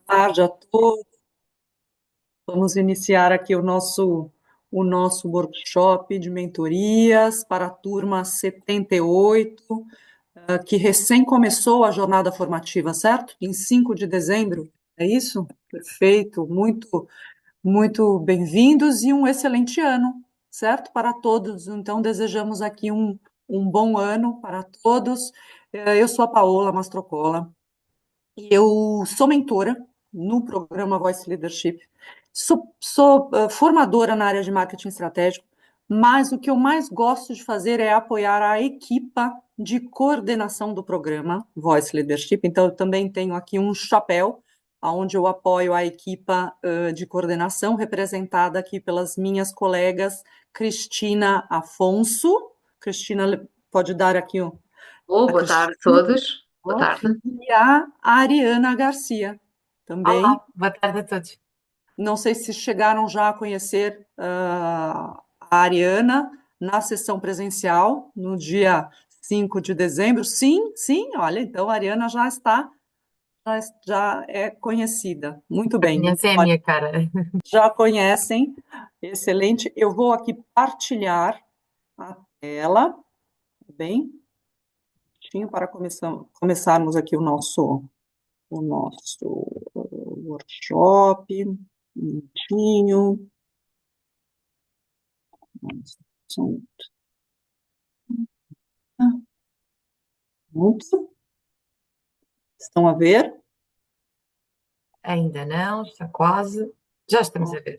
tarde a todos. Vamos iniciar aqui o nosso workshop de mentorias para a turma 78, que recém começou a jornada formativa, certo? Em 5 de dezembro, é isso? Perfeito, muito bem-vindos e um excelente ano, certo? Para todos. Então, desejamos aqui um bom ano para todos. Eu sou a Paola Mastrocola. Eu sou mentora no programa Voice Leadership, sou formadora na área de marketing estratégico, mas o que eu mais gosto de fazer é apoiar a equipa de coordenação do programa Voice Leadership. Então, eu também tenho aqui um chapéu, onde eu apoio a equipa de coordenação, representada aqui pelas minhas colegas Cristina Afonso. Cristina, pode dar aqui a Boa tarde a Cristina. todos. Boa tarde. E a Ariana Garcia, também. Olá, boa tarde a todos. Não sei se chegaram já a conhecer a Ariana na sessão presencial, no dia 5 de dezembro. Sim, sim, olha, então a Ariana já é conhecida. Muito Já bem. conhecem a Olha, minha cara. já conhecem. Excelente. Eu vou aqui partilhar a tela, tá bem? Para começarmos aqui o nosso workshop, um minutinho. Muito. Estão a ver? Ainda não, está quase. Já estamos a ver.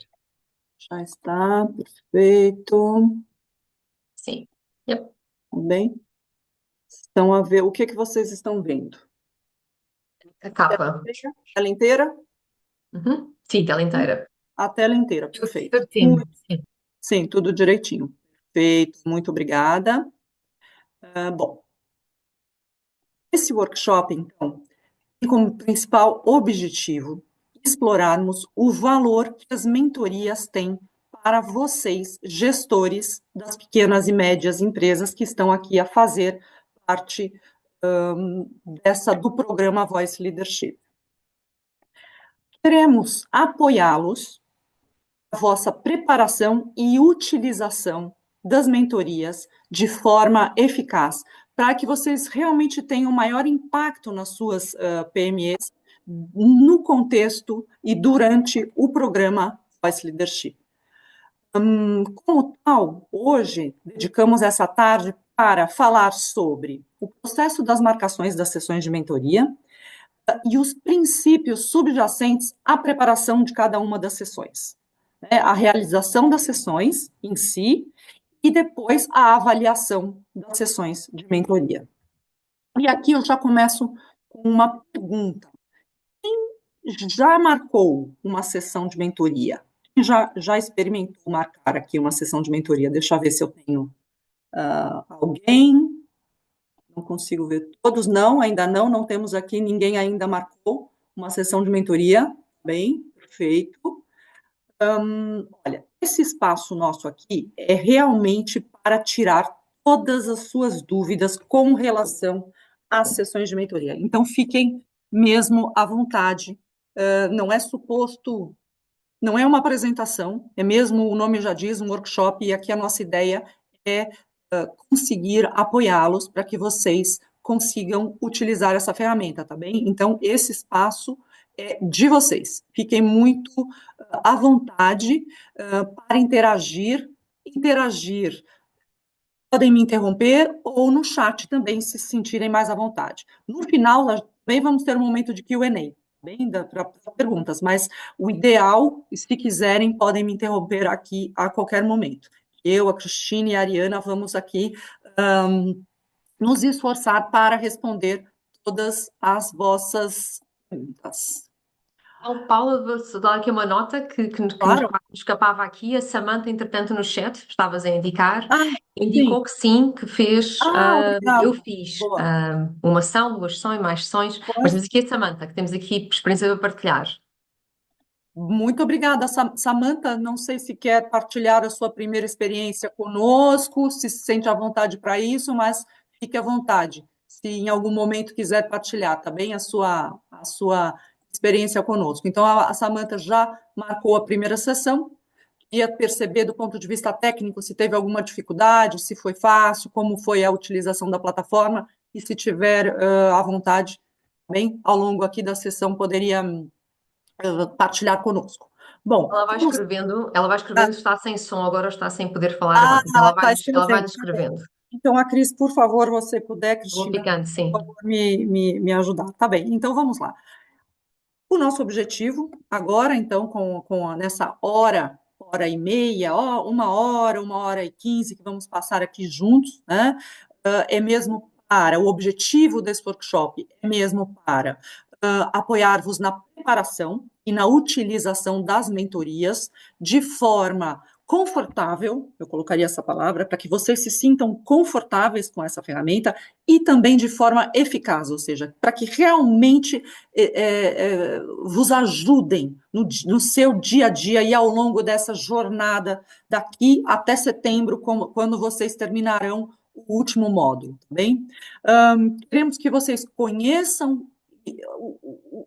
Já está, perfeito. Sim. Yep. Tá bem? Estão a ver. O que que vocês estão vendo? A capa. Tela inteira? Uhum. Sim, tela inteira. A tela inteira, Tudo perfeito. certinho. Sim. Sim, tudo direitinho. Perfeito, muito obrigada. Bom, esse workshop, então, tem como principal objetivo explorarmos o valor que as mentorias têm para vocês, gestores das pequenas e médias empresas que estão aqui a fazer parte do programa Voice Leadership. Queremos apoiá-los na vossa preparação e utilização das mentorias de forma eficaz, para que vocês realmente tenham maior impacto nas suas PMEs no contexto e durante o programa Voice Leadership. Como tal, hoje dedicamos essa tarde para falar sobre o processo das marcações das sessões de mentoria e os princípios subjacentes à preparação de cada uma das sessões. A realização das sessões em si e depois a avaliação das sessões de mentoria. E aqui eu já começo com uma pergunta. Já marcou uma sessão de mentoria? Já experimentou marcar aqui uma sessão de mentoria? Deixa eu ver se eu tenho alguém. Não consigo ver todos. Não, ainda não temos aqui, ninguém ainda marcou uma sessão de mentoria. Bem, perfeito. Olha, esse espaço nosso aqui é realmente para tirar todas as suas dúvidas com relação às sessões de mentoria. Então, fiquem mesmo à vontade. Não é suposto, não é uma apresentação, é mesmo, o nome já diz, um workshop, e aqui a nossa ideia é conseguir apoiá-los para que vocês consigam utilizar essa ferramenta, tá bem? Então, esse espaço é de vocês. Fiquem muito à vontade para interagir. Podem me interromper ou no chat também, se sentirem mais à vontade. No final, nós também vamos ter um momento de Q&A, bem, para perguntas, mas o ideal, se quiserem, podem me interromper aqui a qualquer momento. Eu, a Cristina e a Ariana vamos aqui nos esforçar para responder todas as vossas perguntas. Então, Paula, vou-te dar aqui uma nota que nos Claro? escapava aqui. A Samanta, entretanto, no chat, estavas a indicar, Ah, sim. indicou que sim, que fez. Ah, Eu obrigada. fiz Boa. uma ação, duas sessões, mais sessões, mas Pois, temos aqui a Samanta, que temos aqui experiência para partilhar. muito obrigada, Samantha. Não sei se quer partilhar a sua primeira experiência conosco, se sente à vontade para isso, mas fique à vontade. Se em algum momento quiser partilhar, tá bem? A sua experiência conosco. Então, a Samantha já marcou a primeira sessão, ia perceber do ponto de vista técnico se teve alguma dificuldade, se foi fácil, como foi a utilização da plataforma, e se tiver à vontade, bem, ao longo aqui da sessão, poderia partilhar conosco. Bom, vamos... Ela vai escrevendo se está sem som agora ou está sem poder falar Ah, agora. ela está Ela vai escrevendo, tá bem. descrevendo. Então, a Cris, por favor, você puder, Vou Cristina, ficando, por sim. favor, me ajudar. Tá bem, então vamos lá. O nosso objetivo agora, então, nessa hora e meia, uma hora e 15 que vamos passar aqui juntos, né? É mesmo para, o objetivo desse workshop é mesmo para apoiar-vos na preparação e na utilização das mentorias de forma confortável, eu colocaria essa palavra, para que vocês se sintam confortáveis com essa ferramenta e também de forma eficaz, ou seja, para que realmente vos ajudem no seu dia a dia e ao longo dessa jornada daqui até setembro, quando vocês terminarão o último módulo, tá bem? Queremos que vocês conheçam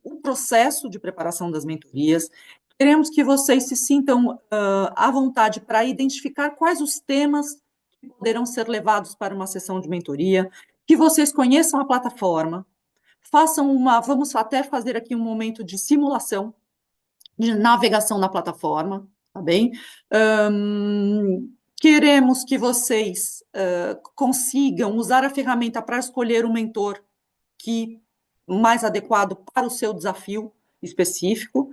o processo de preparação das mentorias, queremos que vocês se sintam à vontade para identificar quais os temas que poderão ser levados para uma sessão de mentoria, que vocês conheçam a plataforma, vamos até fazer aqui um momento de simulação, de navegação na plataforma, tá bem? Queremos que vocês consigam usar a ferramenta para escolher o mentor que mais adequado para o seu desafio específico.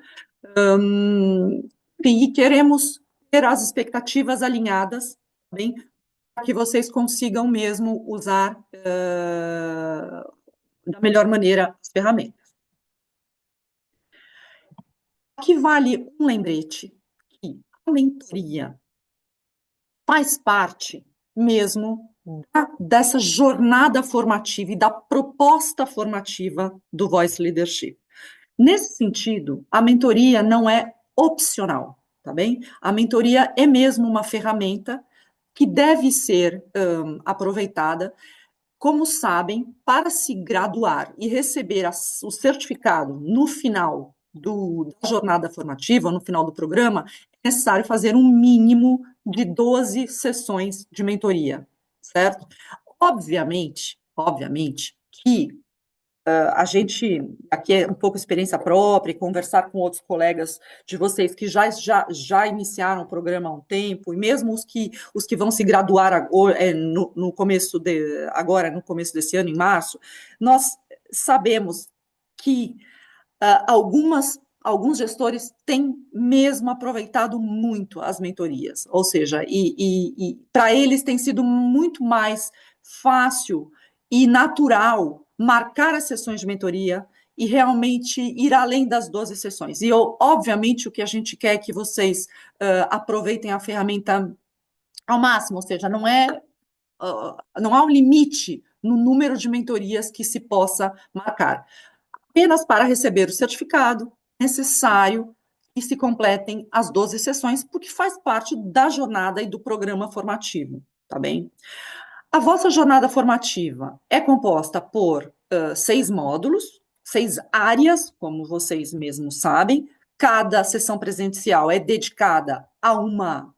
E queremos ter as expectativas alinhadas, tá bem? Para que vocês consigam mesmo usar da melhor maneira as ferramentas. Aqui vale um lembrete que a mentoria faz parte mesmo dessa jornada formativa e da proposta formativa do Voice Leadership. Nesse sentido, a mentoria não é opcional, tá bem? A mentoria é mesmo uma ferramenta que deve ser aproveitada, como sabem, para se graduar e receber o certificado no final da jornada formativa, no final do programa, é necessário fazer um mínimo de 12 sessões de mentoria, certo? Obviamente que a gente, aqui é um pouco experiência própria, e conversar com outros colegas de vocês que já iniciaram o programa há um tempo, e mesmo os que vão se graduar agora, no começo desse ano, em março, nós sabemos que alguns gestores têm mesmo aproveitado muito as mentorias, ou seja, e para eles tem sido muito mais fácil e natural marcar as sessões de mentoria e realmente ir além das 12 sessões. E, obviamente, o que a gente quer é que vocês aproveitem a ferramenta ao máximo, ou seja, não há um limite no número de mentorias que se possa marcar. Apenas para receber o certificado, é necessário que se completem as 12 sessões, porque faz parte da jornada e do programa formativo, tá bem? A vossa jornada formativa é composta por 6 módulos, 6 áreas, como vocês mesmos sabem. Cada sessão presencial é dedicada a uma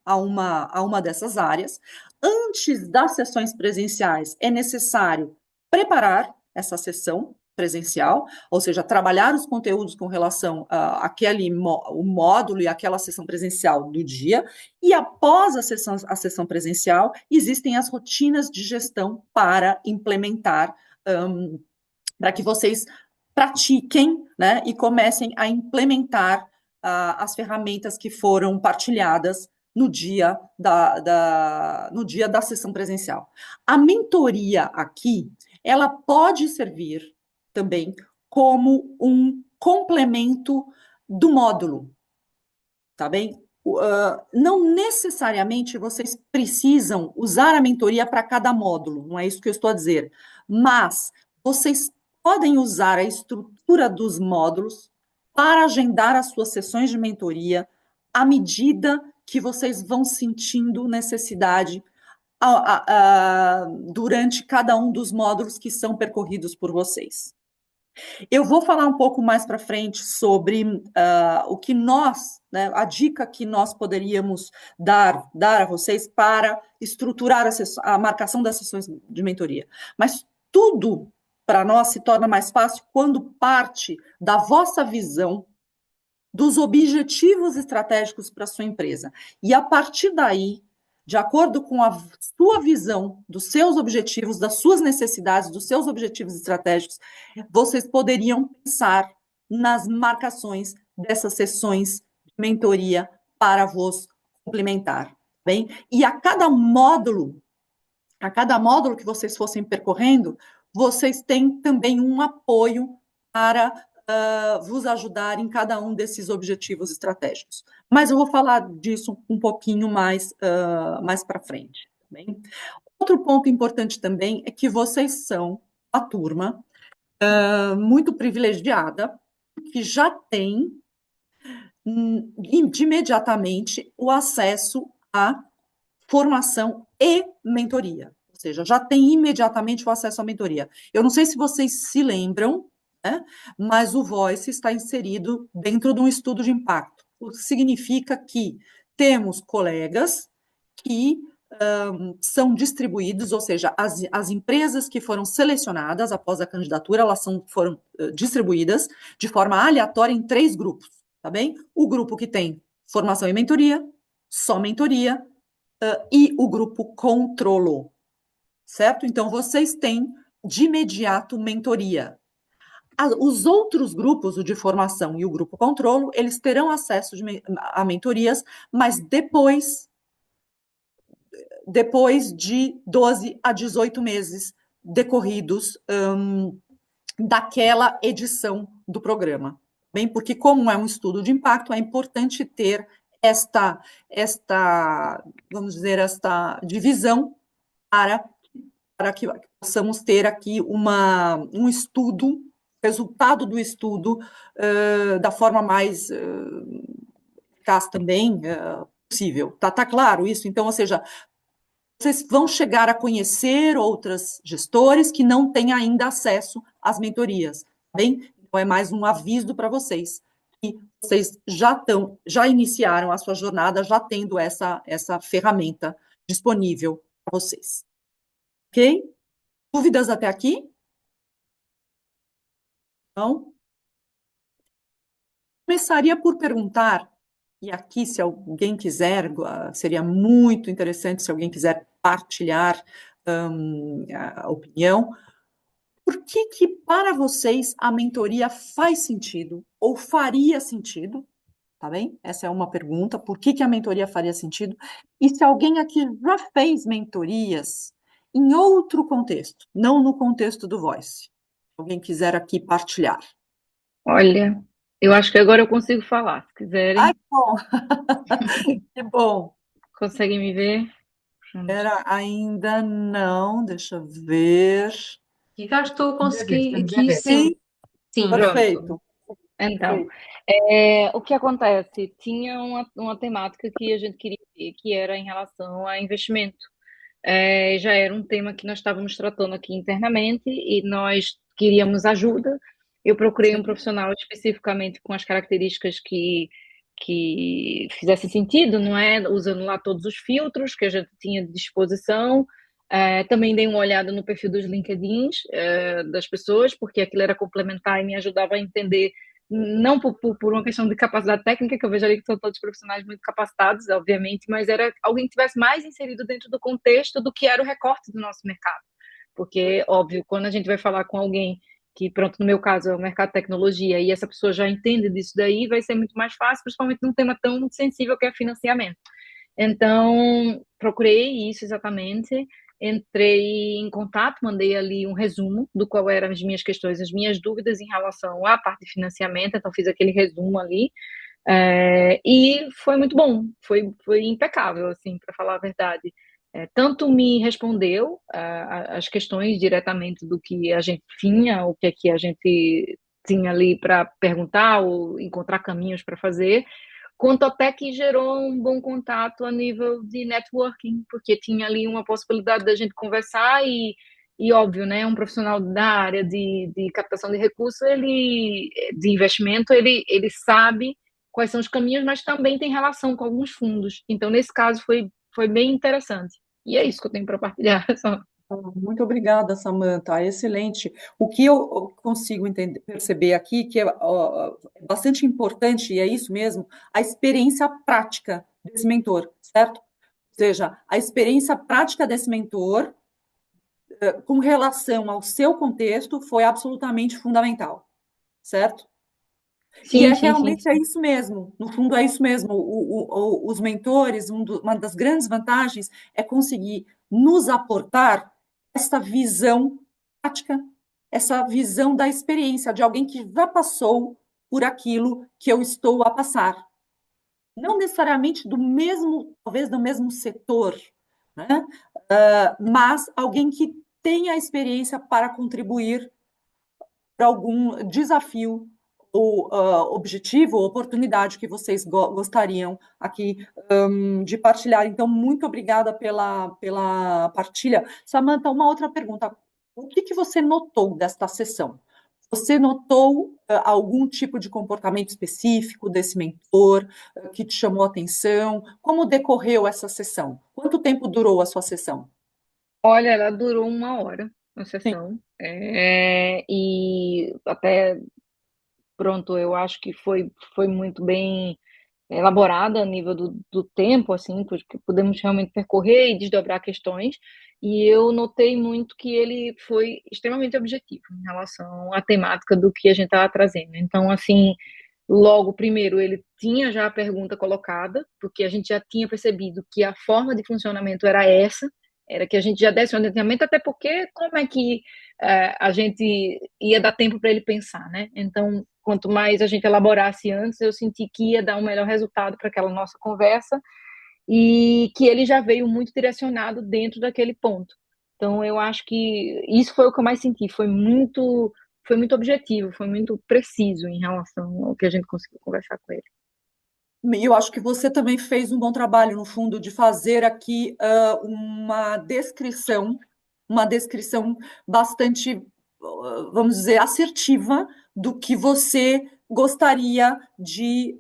dessas áreas. Antes das sessões presenciais, é necessário preparar essa sessão presencial, ou seja, trabalhar os conteúdos com relação o módulo e aquela sessão presencial do dia, e após a sessão presencial, existem as rotinas de gestão para implementar, para que vocês pratiquem, né, e comecem a implementar as ferramentas que foram partilhadas no dia da sessão presencial. A mentoria aqui, ela pode servir também como um complemento do módulo, tá bem? Não necessariamente vocês precisam usar a mentoria para cada módulo, não é isso que eu estou a dizer, mas vocês podem usar a estrutura dos módulos para agendar as suas sessões de mentoria à medida que vocês vão sentindo necessidade durante cada um dos módulos que são percorridos por vocês. Eu vou falar um pouco mais para frente sobre o que nós, né, a dica que nós poderíamos dar a vocês para estruturar a marcação das sessões de mentoria. Mas tudo para nós se torna mais fácil quando parte da vossa visão dos objetivos estratégicos para a sua empresa. E a partir daí, de acordo com a sua visão dos seus objetivos, das suas necessidades, dos seus objetivos estratégicos, vocês poderiam pensar nas marcações dessas sessões de mentoria para vos complementar, bem? E a cada módulo que vocês fossem percorrendo, vocês têm também um apoio para vos ajudar em cada um desses objetivos estratégicos. Mas eu vou falar disso um pouquinho mais para frente. Tá bem? Outro ponto importante também é que vocês são a turma muito privilegiada, que já tem de imediatamente o acesso à formação e mentoria. Ou seja, já tem imediatamente o acesso à mentoria. Eu não sei se vocês se lembram, né, mas o Voice está inserido dentro de um estudo de impacto. O que significa que temos colegas que são distribuídos, ou seja, as empresas que foram selecionadas após a candidatura, foram distribuídas de forma aleatória em 3 grupos, tá bem? O grupo que tem formação e mentoria, só mentoria, e o grupo controlo, certo? Então, vocês têm de imediato mentoria. Os outros grupos, o de formação e o grupo controlo, eles terão acesso a mentorias, mas depois de 12 a 18 meses decorridos daquela edição do programa. Bem, porque como é um estudo de impacto, é importante ter vamos dizer, esta divisão para que possamos ter aqui um estudo, resultado do estudo da forma mais eficaz também possível. Tá claro isso? Então, ou seja, vocês vão chegar a conhecer outras gestores que não têm ainda acesso às mentorias, tá bem? Então, é mais um aviso para vocês, que vocês já iniciaram a sua jornada, já tendo essa ferramenta disponível para vocês. Ok? Dúvidas até aqui? Não? Começaria por perguntar, e aqui, se alguém quiser, seria muito interessante se alguém quiser partilhar a opinião. Por que para vocês a mentoria faz sentido ou faria sentido? Tá bem? Essa é uma pergunta. Por que a mentoria faria sentido? E se alguém aqui já fez mentorias em outro contexto, não no contexto do Voice? Alguém quiser aqui partilhar. Olha, eu acho que agora eu consigo falar. Se Ai, quiserem, que bom! Que bom! conseguem me ver? Pronto. Ainda não, deixa eu ver. E cá estou a Estamos a ver, conseguir estamos a aqui, ver. sim. Sim, Sim. perfeito. Então, o que acontece? Tinha uma temática que a gente queria ver, que era em relação a investimento. Já era um tema que nós estávamos tratando aqui internamente e nós queríamos ajuda. Eu procurei um profissional especificamente com as características que fizesse sentido, não é? Usando lá todos os filtros que a gente tinha de disposição. Também dei uma olhada no perfil dos LinkedIns das pessoas, porque aquilo era complementar e me ajudava a entender, não por uma questão de capacidade técnica, que eu vejo ali que são todos profissionais muito capacitados, obviamente, mas era alguém que tivesse mais inserido dentro do contexto do que era o recorte do nosso mercado. Porque, óbvio, quando a gente vai falar com alguém que, pronto, no meu caso é o mercado de tecnologia, e essa pessoa já entende disso daí, vai ser muito mais fácil, principalmente num tema tão sensível que é financiamento. Então, procurei isso exatamente, entrei em contato, mandei ali um resumo do qual eram as minhas questões, as minhas dúvidas em relação à parte de financiamento, então fiz aquele resumo ali, e foi muito bom, foi impecável, assim, para falar a verdade. Tanto me respondeu as questões diretamente do que a gente tinha, o que é que a gente tinha ali para perguntar ou encontrar caminhos para fazer, quanto até que gerou um bom contato a nível de networking, porque tinha ali uma possibilidade da gente conversar E óbvio, né, um profissional da área de captação de recursos, de investimento, ele sabe quais são os caminhos, mas também tem relação com alguns fundos. Então, nesse caso, foi bem interessante. E é isso que eu tenho para partilhar. Só. Muito obrigada, Samantha. Excelente. O que eu consigo entender, perceber aqui, que é é bastante importante, e é isso mesmo, a experiência prática desse mentor, certo? Ou seja, a experiência prática desse mentor, com relação ao seu contexto, foi absolutamente fundamental, certo? E Sim, é sim, sim. realmente é isso mesmo. No fundo, é isso mesmo. Os mentores, uma das grandes vantagens é conseguir nos aportar essa visão prática, essa visão da experiência de alguém que já passou por aquilo que eu estou a passar. Não necessariamente do mesmo, talvez do mesmo setor, né? Mas alguém que tenha a experiência para contribuir para algum desafio ou objetivo ou oportunidade que vocês gostariam aqui de partilhar. Então, muito obrigada pela partilha. Samantha, uma outra pergunta. O que você notou desta sessão? Você notou algum tipo de comportamento específico desse mentor que te chamou a atenção? Como decorreu essa sessão? Quanto tempo durou a sua sessão? Olha, ela durou 1 hora, a Sim, sessão. E até, pronto, eu acho que foi muito bem elaborada a nível do tempo, assim, porque podemos realmente percorrer e desdobrar questões. E eu notei muito que ele foi extremamente objetivo em relação à temática do que a gente estava trazendo. Então, assim, logo, primeiro, ele tinha já a pergunta colocada, porque a gente já tinha percebido que a forma de funcionamento era essa, era que a gente já desse um adiantamento, até porque como é que a gente ia dar tempo para ele pensar, né? Então, quanto mais a gente elaborasse antes, eu senti que ia dar um melhor resultado para aquela nossa conversa e que ele já veio muito direcionado dentro daquele ponto. Então, eu acho que isso foi o que eu mais senti, foi muito objetivo, foi muito preciso em relação ao que a gente conseguiu conversar com ele. E eu acho que você também fez um bom trabalho, no fundo, de fazer aqui uma descrição bastante, vamos dizer, assertiva do que você gostaria de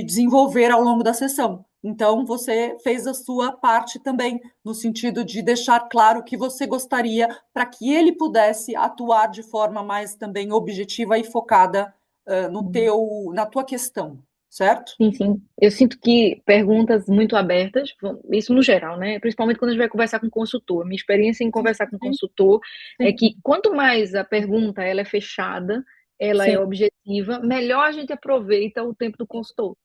desenvolver ao longo da sessão. Então, você fez a sua parte também, no sentido de deixar claro o que você gostaria para que ele pudesse atuar de forma mais também objetiva e focada na tua questão, certo? Sim, sim. Eu sinto que perguntas muito abertas, isso no geral, né? Principalmente quando a gente vai conversar com consultor. Minha experiência em Sim, conversar com sim, consultor é sim, que quanto mais a pergunta ela é fechada, ela é sim, objetiva, melhor a gente aproveita o tempo do consultor.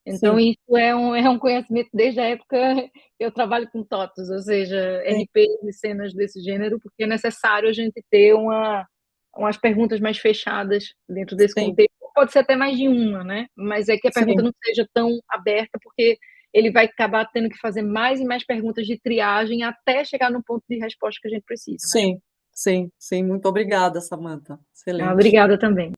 Então, sim, isso é um conhecimento desde a época que eu trabalho com TOTOS, ou seja, sim, RPs e cenas desse gênero, porque é necessário a gente ter umas perguntas mais fechadas dentro desse sim, contexto. Pode ser até mais de uma, né? Mas é que a pergunta sim, não seja tão aberta, porque ele vai acabar tendo que fazer mais e mais perguntas de triagem até chegar no ponto de resposta que a gente precisa, né? sim, sim, sim. Muito obrigada, Samantha. Excelente. Obrigada também.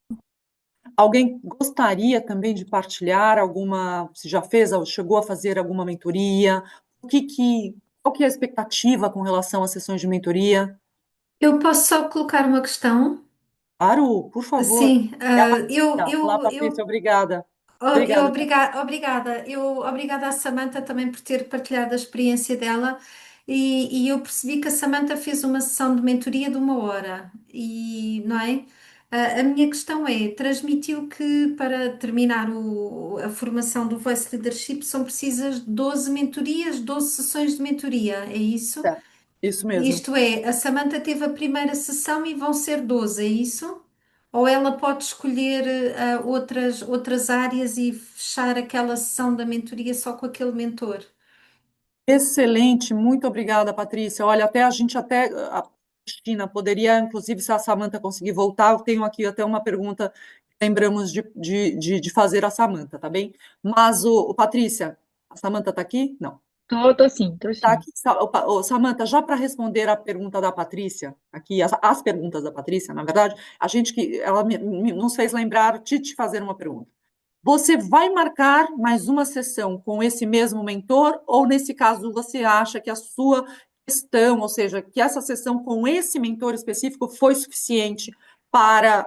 Alguém gostaria também de partilhar alguma, se já fez, chegou a fazer alguma mentoria? Qual que é a expectativa com relação às sessões de mentoria? Eu posso só colocar uma questão? Aru, por favor. Sim, É a Patrícia. Olá, Patrícia, eu obrigada. Obrigada, obrigada à Samantha também por ter partilhado a experiência dela e eu percebi que a Samantha fez uma sessão de mentoria de 1 hora e, não é? A minha questão é, transmitiu que para terminar a formação do Voice Leadership são precisas 12 mentorias, 12 sessões de mentoria, é isso? certo. Isso mesmo. Isto é, a Samantha teve a primeira sessão e vão ser 12, é isso? Ou ela pode escolher outras áreas e fechar aquela sessão da mentoria só com aquele mentor? Excelente, muito obrigada, Patrícia. Olha, até a Cristina poderia, inclusive, se a Samantha conseguir voltar, eu tenho aqui até uma pergunta que lembramos de fazer a Samantha, tá bem? Mas, Patrícia, a Samantha está aqui? Não. Tô sim, tô Tá sim. aqui, Samantha, já para responder a pergunta da Patrícia, aqui, as perguntas da Patrícia, na verdade, a gente que ela nos fez lembrar de te fazer uma pergunta. Você vai marcar mais uma sessão com esse mesmo mentor, ou nesse caso você acha que questão, ou seja, que essa sessão com esse mentor específico foi suficiente para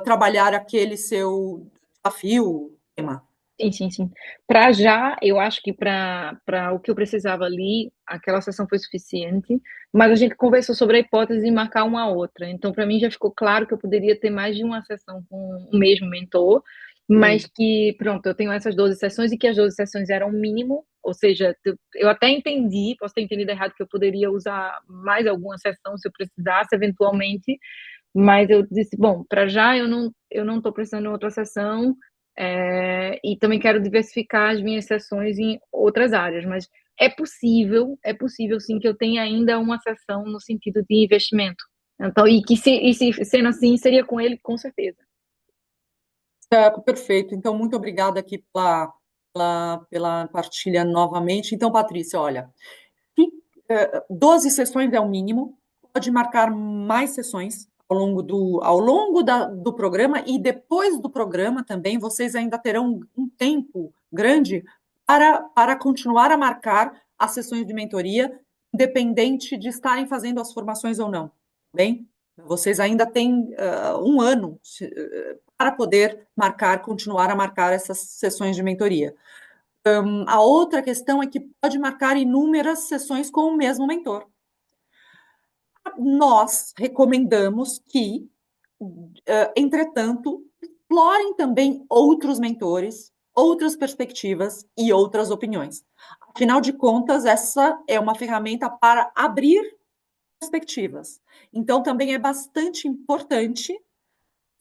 trabalhar aquele seu desafio, tema? Sim, sim, sim. Para já, eu acho que para o que eu precisava ali, aquela sessão foi suficiente, mas a gente conversou sobre a hipótese de marcar uma outra. Então, para mim já ficou claro que eu poderia ter mais de uma sessão com o mesmo mentor, mas que, pronto, eu tenho essas 12 sessões e que as 12 sessões eram o mínimo, ou seja, eu até entendi, posso ter entendido errado, que eu poderia usar mais alguma sessão se eu precisasse, eventualmente, mas eu disse, bom, para já eu não estou precisando de outra sessão, e também quero diversificar as minhas sessões em outras áreas, mas é possível sim que eu tenha ainda uma sessão no sentido de investimento. Então, e se sendo assim, seria com ele, com certeza. Certo, perfeito. Então, muito obrigada aqui pela partilha novamente. Então, Patrícia, olha, 12 sessões é o mínimo, pode marcar mais sessões ao longo do programa, e depois do programa também vocês ainda terão um tempo grande para continuar a marcar as sessões de mentoria, independente de estarem fazendo as formações ou não, tá bem? Vocês ainda têm um ano para poder continuar a marcar essas sessões de mentoria. A outra questão é que pode marcar inúmeras sessões com o mesmo mentor. Nós recomendamos que, entretanto, explorem também outros mentores, outras perspectivas e outras opiniões. Afinal de contas, essa é uma ferramenta para abrir perspectivas. Então, também é bastante importante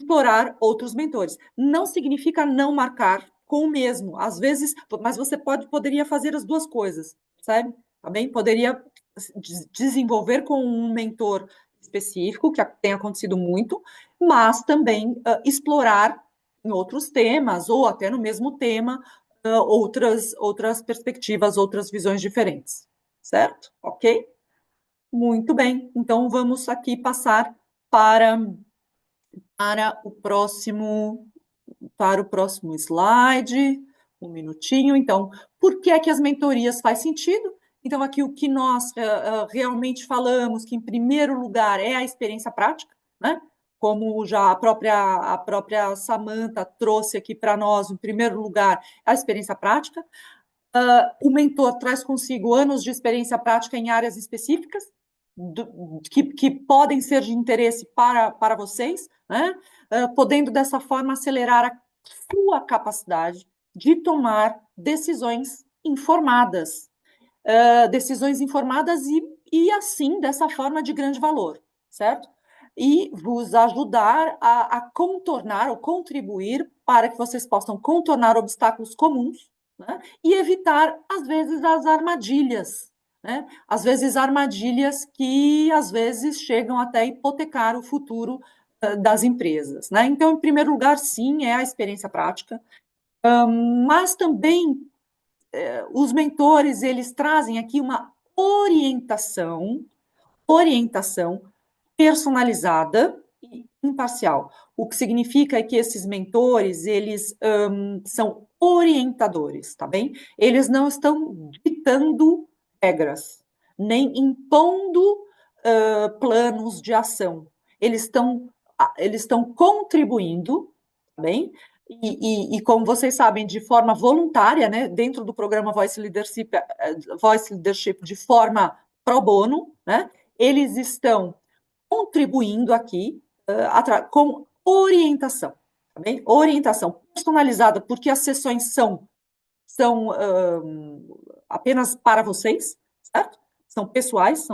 explorar outros mentores. Não significa não marcar com o mesmo, às vezes, mas você poderia fazer as duas coisas, sabe? Também poderia desenvolver com um mentor específico, que tem acontecido muito, mas também explorar em outros temas, ou até no mesmo tema, outras perspectivas, outras visões diferentes. Certo? Ok? Muito bem. Então, vamos aqui passar para para o próximo, para o próximo slide. Um minutinho. Então, por que é que as mentorias faz sentido? Então, aqui o que nós realmente falamos, que em primeiro lugar é a experiência prática, né? Como já a própria Samantha trouxe aqui para nós, em primeiro lugar, a experiência prática. O mentor traz consigo anos de experiência prática em áreas específicas, que podem ser de interesse para vocês, né? Podendo dessa forma acelerar a sua capacidade de tomar decisões informadas e assim, dessa forma, de grande valor, certo? E vos ajudar a contornar ou contribuir para que vocês possam contornar obstáculos comuns, né? E evitar, às vezes, as armadilhas, né? Às vezes, armadilhas que, às vezes, chegam até a hipotecar o futuro das empresas, né? Então, em primeiro lugar, sim, é a experiência prática, mas também os mentores, eles trazem aqui uma orientação personalizada e imparcial. O que significa que esses mentores, eles são orientadores, tá bem? Eles não estão ditando regras, nem impondo planos de ação. Eles estão contribuindo, tá bem? E como vocês sabem, de forma voluntária, né, dentro do programa Voice Leadership de forma pro bono, né, eles estão contribuindo aqui com orientação, tá bem? Orientação personalizada, porque as sessões são apenas para vocês, certo? São pessoais,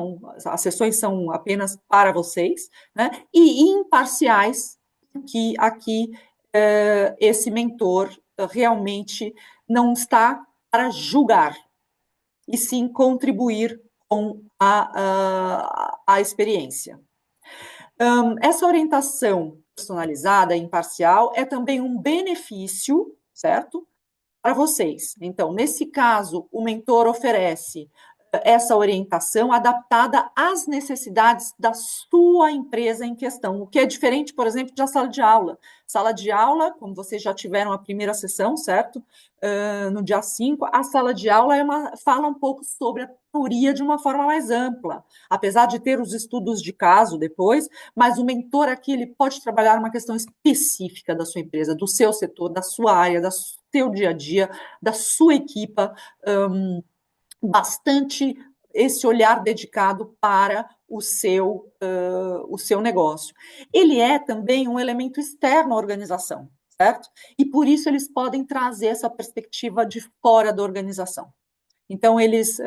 as sessões são apenas para vocês, né? E imparciais, que aqui esse mentor realmente não está para julgar, e sim contribuir com a experiência. Essa orientação personalizada e imparcial é também um benefício, certo? Para vocês. Então, nesse caso, o mentor oferece essa orientação adaptada às necessidades da sua empresa em questão, o que é diferente, por exemplo, da sala de aula. Sala de aula, como vocês já tiveram a primeira sessão, certo? No dia 5, a sala de aula fala um pouco sobre a teoria de uma forma mais ampla, apesar de ter os estudos de caso depois, mas o mentor aqui ele pode trabalhar uma questão específica da sua empresa, do seu setor, da sua área, do seu dia a dia, da sua equipa, bastante esse olhar dedicado para o seu negócio. Ele é também um elemento externo à organização, certo? E por isso eles podem trazer essa perspectiva de fora da organização. Então, eles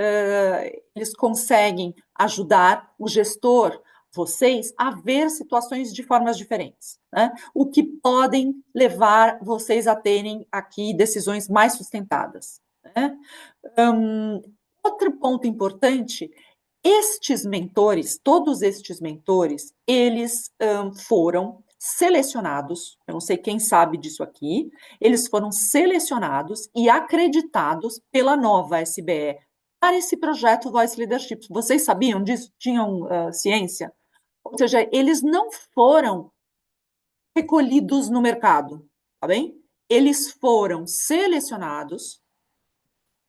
conseguem ajudar o gestor, vocês, a ver situações de formas diferentes, né? O que podem levar vocês a terem aqui decisões mais sustentadas, né? Outro ponto importante, estes mentores, todos estes mentores, eles foram selecionados, eu não sei quem sabe disso aqui, eles foram selecionados e acreditados pela nova SBE para esse projeto Voice Leadership. Vocês sabiam disso? Tinham ciência? Ou seja, eles não foram recolhidos no mercado, tá bem? Eles foram selecionados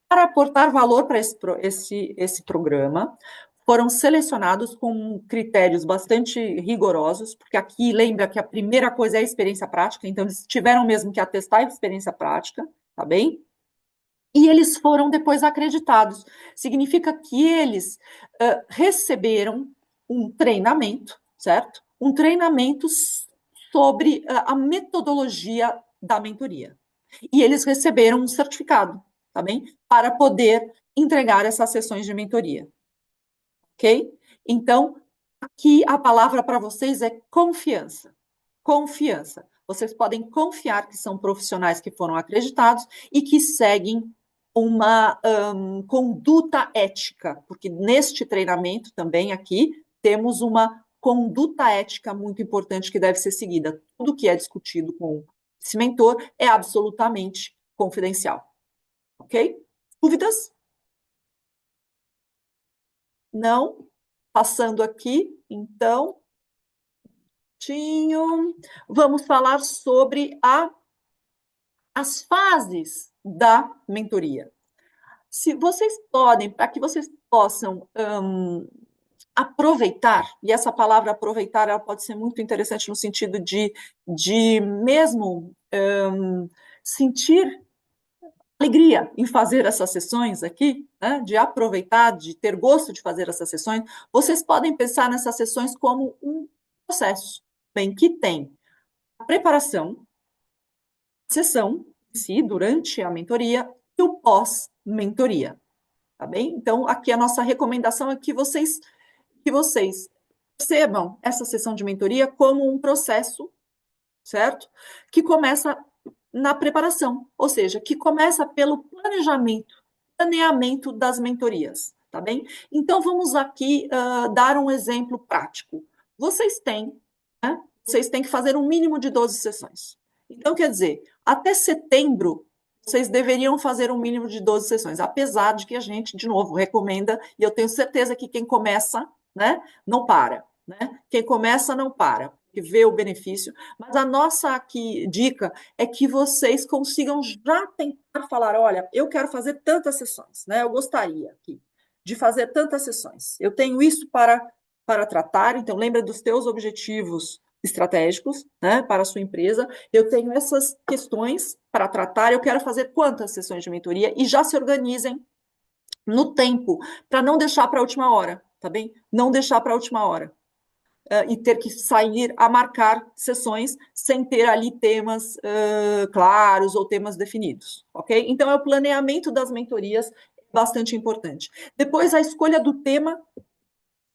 para aportar valor para esse programa, foram selecionados com critérios bastante rigorosos, porque aqui lembra que a primeira coisa é a experiência prática, então eles tiveram mesmo que atestar a experiência prática, tá bem? E eles foram depois acreditados. Significa que eles receberam um treinamento, certo? Um treinamento sobre a metodologia da mentoria. E eles receberam um certificado, tá bem? Para poder entregar essas sessões de mentoria. Ok? Então, aqui a palavra para vocês é confiança. Confiança. Vocês podem confiar que são profissionais que foram acreditados e que seguem uma conduta ética, porque neste treinamento também aqui temos uma conduta ética muito importante que deve ser seguida. Tudo que é discutido com esse mentor é absolutamente confidencial. Ok? Dúvidas? Não? Passando aqui, então, vamos falar sobre as fases da mentoria. Se vocês podem, para que vocês possam aproveitar, e essa palavra aproveitar ela pode ser muito interessante no sentido de mesmo sentir alegria em fazer essas sessões aqui, né, de aproveitar, de ter gosto de fazer essas sessões, vocês podem pensar nessas sessões como um processo, bem, que tem a preparação, a sessão em si, durante a mentoria, e o pós-mentoria, tá bem? Então, aqui a nossa recomendação é que vocês percebam essa sessão de mentoria como um processo, certo? Que começa na preparação, ou seja, que começa pelo planeamento das mentorias, tá bem? Então, vamos aqui dar um exemplo prático. Vocês têm que fazer um mínimo de 12 sessões. Então, quer dizer, até setembro, vocês deveriam fazer um mínimo de 12 sessões, apesar de que a gente, de novo, recomenda, e eu tenho certeza que quem começa, né, não para, né? Quem começa não para, que vê o benefício, mas a nossa aqui dica é que vocês consigam já tentar falar, olha, eu quero fazer tantas sessões, né? Eu gostaria aqui de fazer tantas sessões. Eu tenho isso para tratar, então lembra dos teus objetivos estratégicos, né, para a sua empresa. Eu tenho essas questões para tratar, eu quero fazer quantas sessões de mentoria e já se organizem no tempo, para não deixar para a última hora, tá bem? Não deixar para a última hora. E ter que sair a marcar sessões sem ter ali temas claros ou temas definidos, ok? Então, é o planeamento das mentorias bastante importante. Depois, a escolha do tema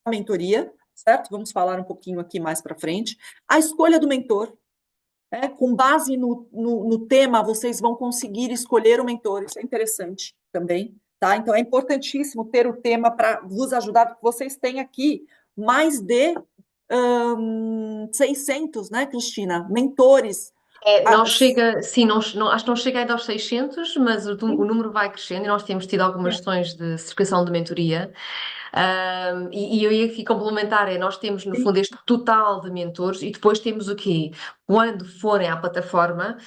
da mentoria, certo? Vamos falar um pouquinho aqui mais para frente. A escolha do mentor, com base no tema, vocês vão conseguir escolher o mentor, isso é interessante também, tá? Então, é importantíssimo ter o tema para vos ajudar, porque vocês têm aqui mais de 600, né, Cristina, mentores Ah, Não chega, sim, acho que não chega ainda aos 600, mas o sim, número vai crescendo e nós temos tido algumas sessões de certificação de mentoria. E eu ia aqui complementar, nós temos no sim, fundo este total de mentores e depois temos o quê? Quando forem à plataforma,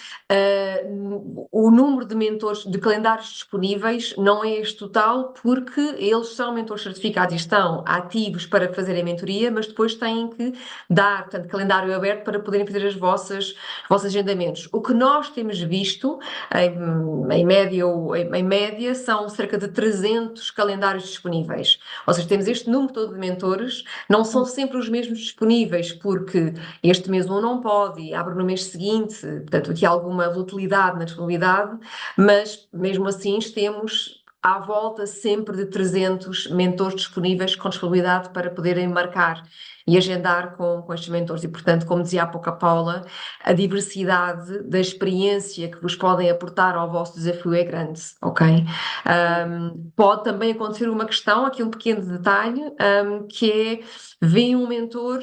o número de mentores, de calendários disponíveis não é este total porque eles são mentores certificados e estão ativos para fazerem a mentoria, mas depois têm que dar, portanto, calendário aberto para poderem fazer vossos agendamentos. O que nós temos visto, em média, são cerca de 300 calendários disponíveis. Ou seja, temos este número todo de mentores, não são sempre os mesmos disponíveis, porque este mês um não pode e abre no mês seguinte, portanto, aqui há alguma volatilidade na disponibilidade, mas mesmo assim temos à volta sempre de 300 mentores disponíveis com disponibilidade para poderem marcar e agendar com estes mentores. E, portanto, como dizia há pouco a Paula, a diversidade da experiência que vos podem aportar ao vosso desafio é grande, ok? Pode também acontecer uma questão, aqui um pequeno detalhe, que é, vem um mentor,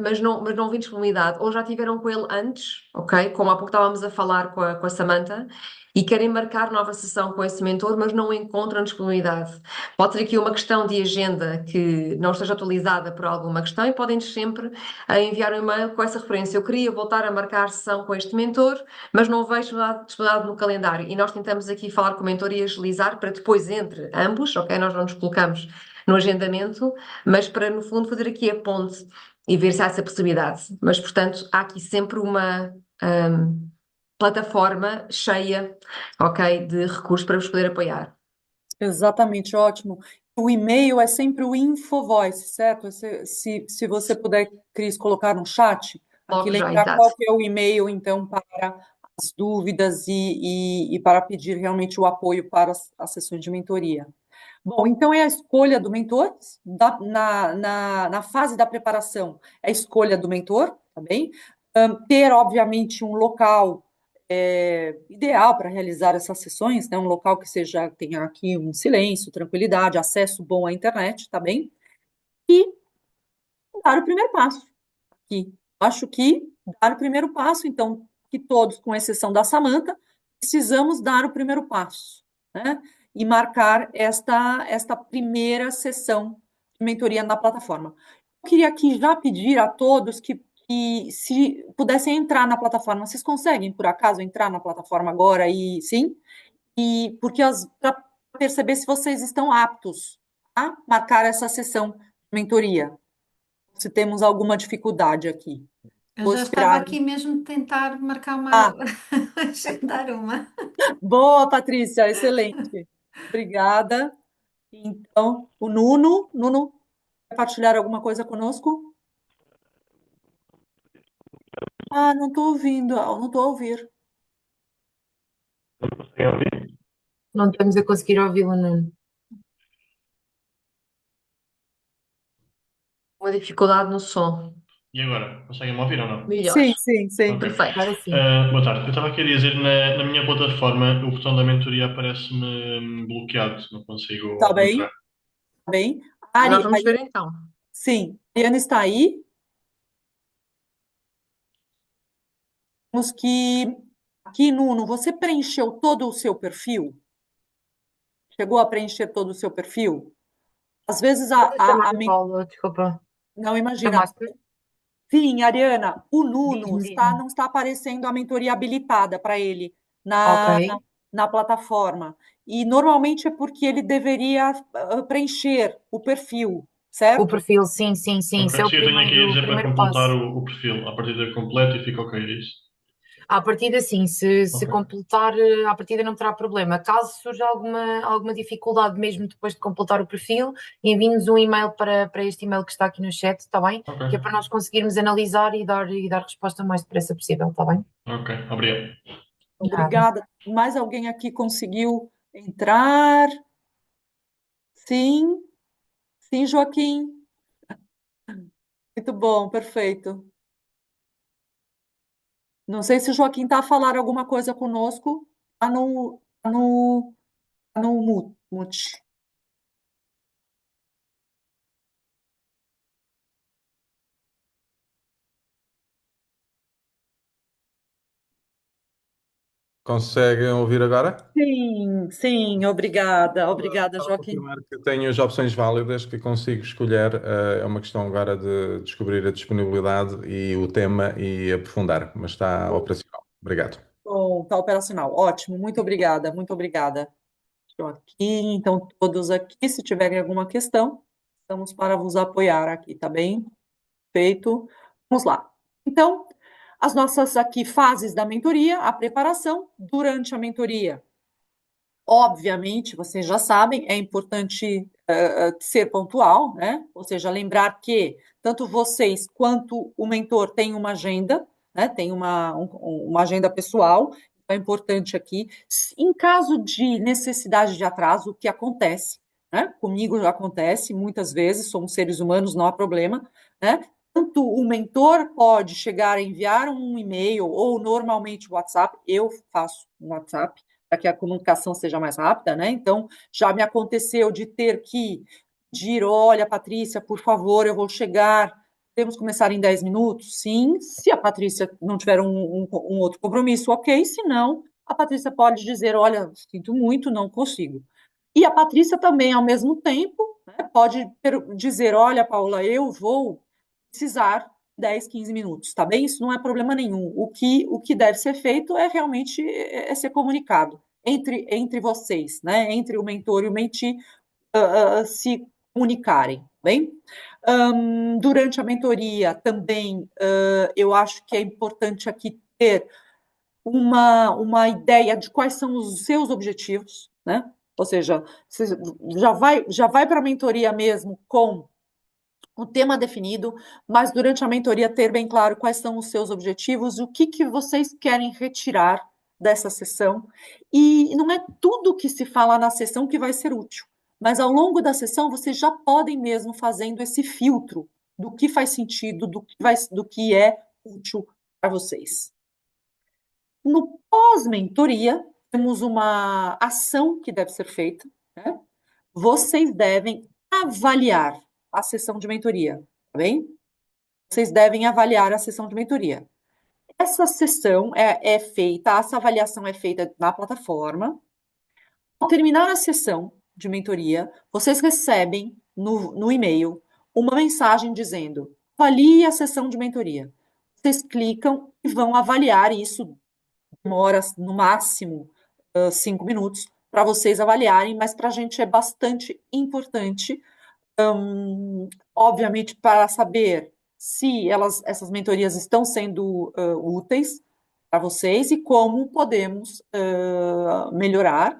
mas não vem disponibilidade, ou já tiveram com ele antes, ok? Como há pouco estávamos a falar com a Samantha, e querem marcar nova sessão com esse mentor, mas não encontram disponibilidade. Pode ser aqui uma questão de agenda que não esteja atualizada por alguma questão e podem-nos sempre enviar um e-mail com essa referência. Eu queria voltar a marcar sessão com este mentor, mas não vejo disponibilidade no calendário. E nós tentamos aqui falar com o mentor e agilizar para depois, entre ambos, ok? Nós não nos colocamos no agendamento, mas para, no fundo, fazer aqui a ponte e ver se há essa possibilidade. Mas, portanto, há aqui sempre uma plataforma cheia, ok, de recursos para vos poder apoiar. exatamente, ótimo. O e-mail é sempre o InfoVoice, certo? Se você puder, Cris, colocar no chat, aqui Logo já, lembrar exato. qual que é o e-mail, então, para as dúvidas e para pedir realmente o apoio para as sessões de mentoria. Bom, então é a escolha do mentor, na fase da preparação, é a escolha do mentor, tá bem? Ter, obviamente, um local ideal para realizar essas sessões, né? Um local que tenha aqui um silêncio, tranquilidade, acesso bom à internet, tá bem? E dar o primeiro passo aqui. Acho que dar o primeiro passo, então, que todos, com exceção da Samantha, precisamos dar o primeiro passo, né? E marcar esta primeira sessão de mentoria na plataforma. Eu queria aqui já pedir a todos que se pudessem entrar na plataforma. Vocês conseguem, por acaso, entrar na plataforma agora e sim? E porque para perceber se vocês estão aptos a marcar essa sessão de mentoria, se temos alguma dificuldade aqui. eu Vou já estava esperar. aqui mesmo de tentar marcar Ah, uma, agendar uma. boa, Patrícia, excelente. Obrigada. Então, o Nuno, quer partilhar alguma coisa conosco? Ah, não estou ouvindo, não estou a ouvir. Não estamos a conseguir ouvi-lo, Nuno. Uma dificuldade no som. E agora? Conseguem-me ouvir ou não? Melhor. Sim, sim, sim. Ok. Perfeito. Agora sim. Boa tarde. Eu estava aqui a dizer, na minha plataforma, o botão da mentoria aparece-me bloqueado, não Tá consigo bem, entrar. tá bem. Nós Ari, vamos ver então. sim, a Ariana está aí. Temos que. Aqui, Nuno, você preencheu todo o seu perfil? Chegou a preencher todo o seu perfil? Às vezes Estás a chamar a Paula, desculpa. Não, imagina. Chamaste? Sim, Ariana, o Nuno Diz-me, diz-me. não está aparecendo a mentoria habilitada para ele Ok. na plataforma. E normalmente é porque ele deveria preencher o perfil, O certo? perfil, sim, sim, sim. Isso Ok. é o Sim, eu tenho aqui a primeiro, dizer para primeiro completar passo. o perfil. A partida completa e fica ok, é isso? À partida, sim, se Ok. completar, à partida não terá problema. Caso surja alguma dificuldade mesmo depois de completar o perfil, envie-nos um e-mail para este e-mail que está aqui no chat, está bem? Ok. Que é para nós conseguirmos analisar e dar resposta o mais depressa possível, está bem? Ok. Obrigado. Nada. Obrigada. Mais alguém aqui conseguiu entrar? Sim, sim, Joaquim. Muito bom, perfeito. Não sei se o Joaquim está a falar alguma coisa conosco. Está no mute. Conseguem ouvir agora? Sim, sim, obrigada, obrigada, Estava a Joaquim. confirmar que tenho as opções válidas que consigo escolher. É uma questão agora de descobrir a disponibilidade e o tema e aprofundar, mas está operacional. Obrigado. Bom, tá operacional. Ótimo, muito obrigada, muito obrigada. Joaquim, então, todos aqui, se tiverem alguma questão, estamos para vos apoiar aqui, tá bem? Feito. Vamos lá. Então, as nossas aqui fases da mentoria, a preparação durante a mentoria. Obviamente, vocês já sabem, é importante ser pontual, né? Ou seja, lembrar que tanto vocês quanto o mentor têm uma agenda, né? Tem uma agenda pessoal. Então é importante aqui. Em caso de necessidade de atraso, o que acontece, né? Comigo já acontece muitas vezes, somos seres humanos, não há problema, né? Tanto o mentor pode chegar a enviar um e-mail ou normalmente o WhatsApp, eu faço um WhatsApp para que a comunicação seja mais rápida, né? Então, já me aconteceu de ter que dizer, olha, Patrícia, por favor, eu vou chegar, podemos começar em 10 minutos? Sim, se a Patrícia não tiver um outro compromisso, ok, se não, a Patrícia pode dizer, olha, sinto muito, não consigo. E a Patrícia também, ao mesmo tempo, né, pode dizer, olha, Paula, eu vou precisar 10, 15 minutos, tá bem? Isso não é problema nenhum. O que deve ser feito é realmente ser comunicado entre vocês, né? Entre o mentor e o mentee se comunicarem, bem? Durante a mentoria também eu acho que é importante aqui ter uma ideia de quais são os seus objetivos, né? Ou seja, você já vai para a mentoria mesmo com o tema definido, mas durante a mentoria ter bem claro quais são os seus objetivos, o que vocês querem retirar dessa sessão. E não é tudo que se fala na sessão que vai ser útil, mas ao longo da sessão vocês já podem mesmo fazendo esse filtro do que faz sentido, do que é útil para vocês. No pós-mentoria, temos uma ação que deve ser feita, né? Vocês devem avaliar a sessão de mentoria, tá bem? Vocês devem avaliar a sessão de mentoria. Essa sessão é feita, essa avaliação é feita na plataforma. Ao terminar a sessão de mentoria, vocês recebem no e-mail uma mensagem dizendo: avalie a sessão de mentoria. Vocês clicam e vão avaliar isso, demora no máximo 5 minutos para vocês avaliarem, mas para a gente é bastante importante, obviamente, para saber se essas mentorias estão sendo úteis para vocês e como podemos melhorar.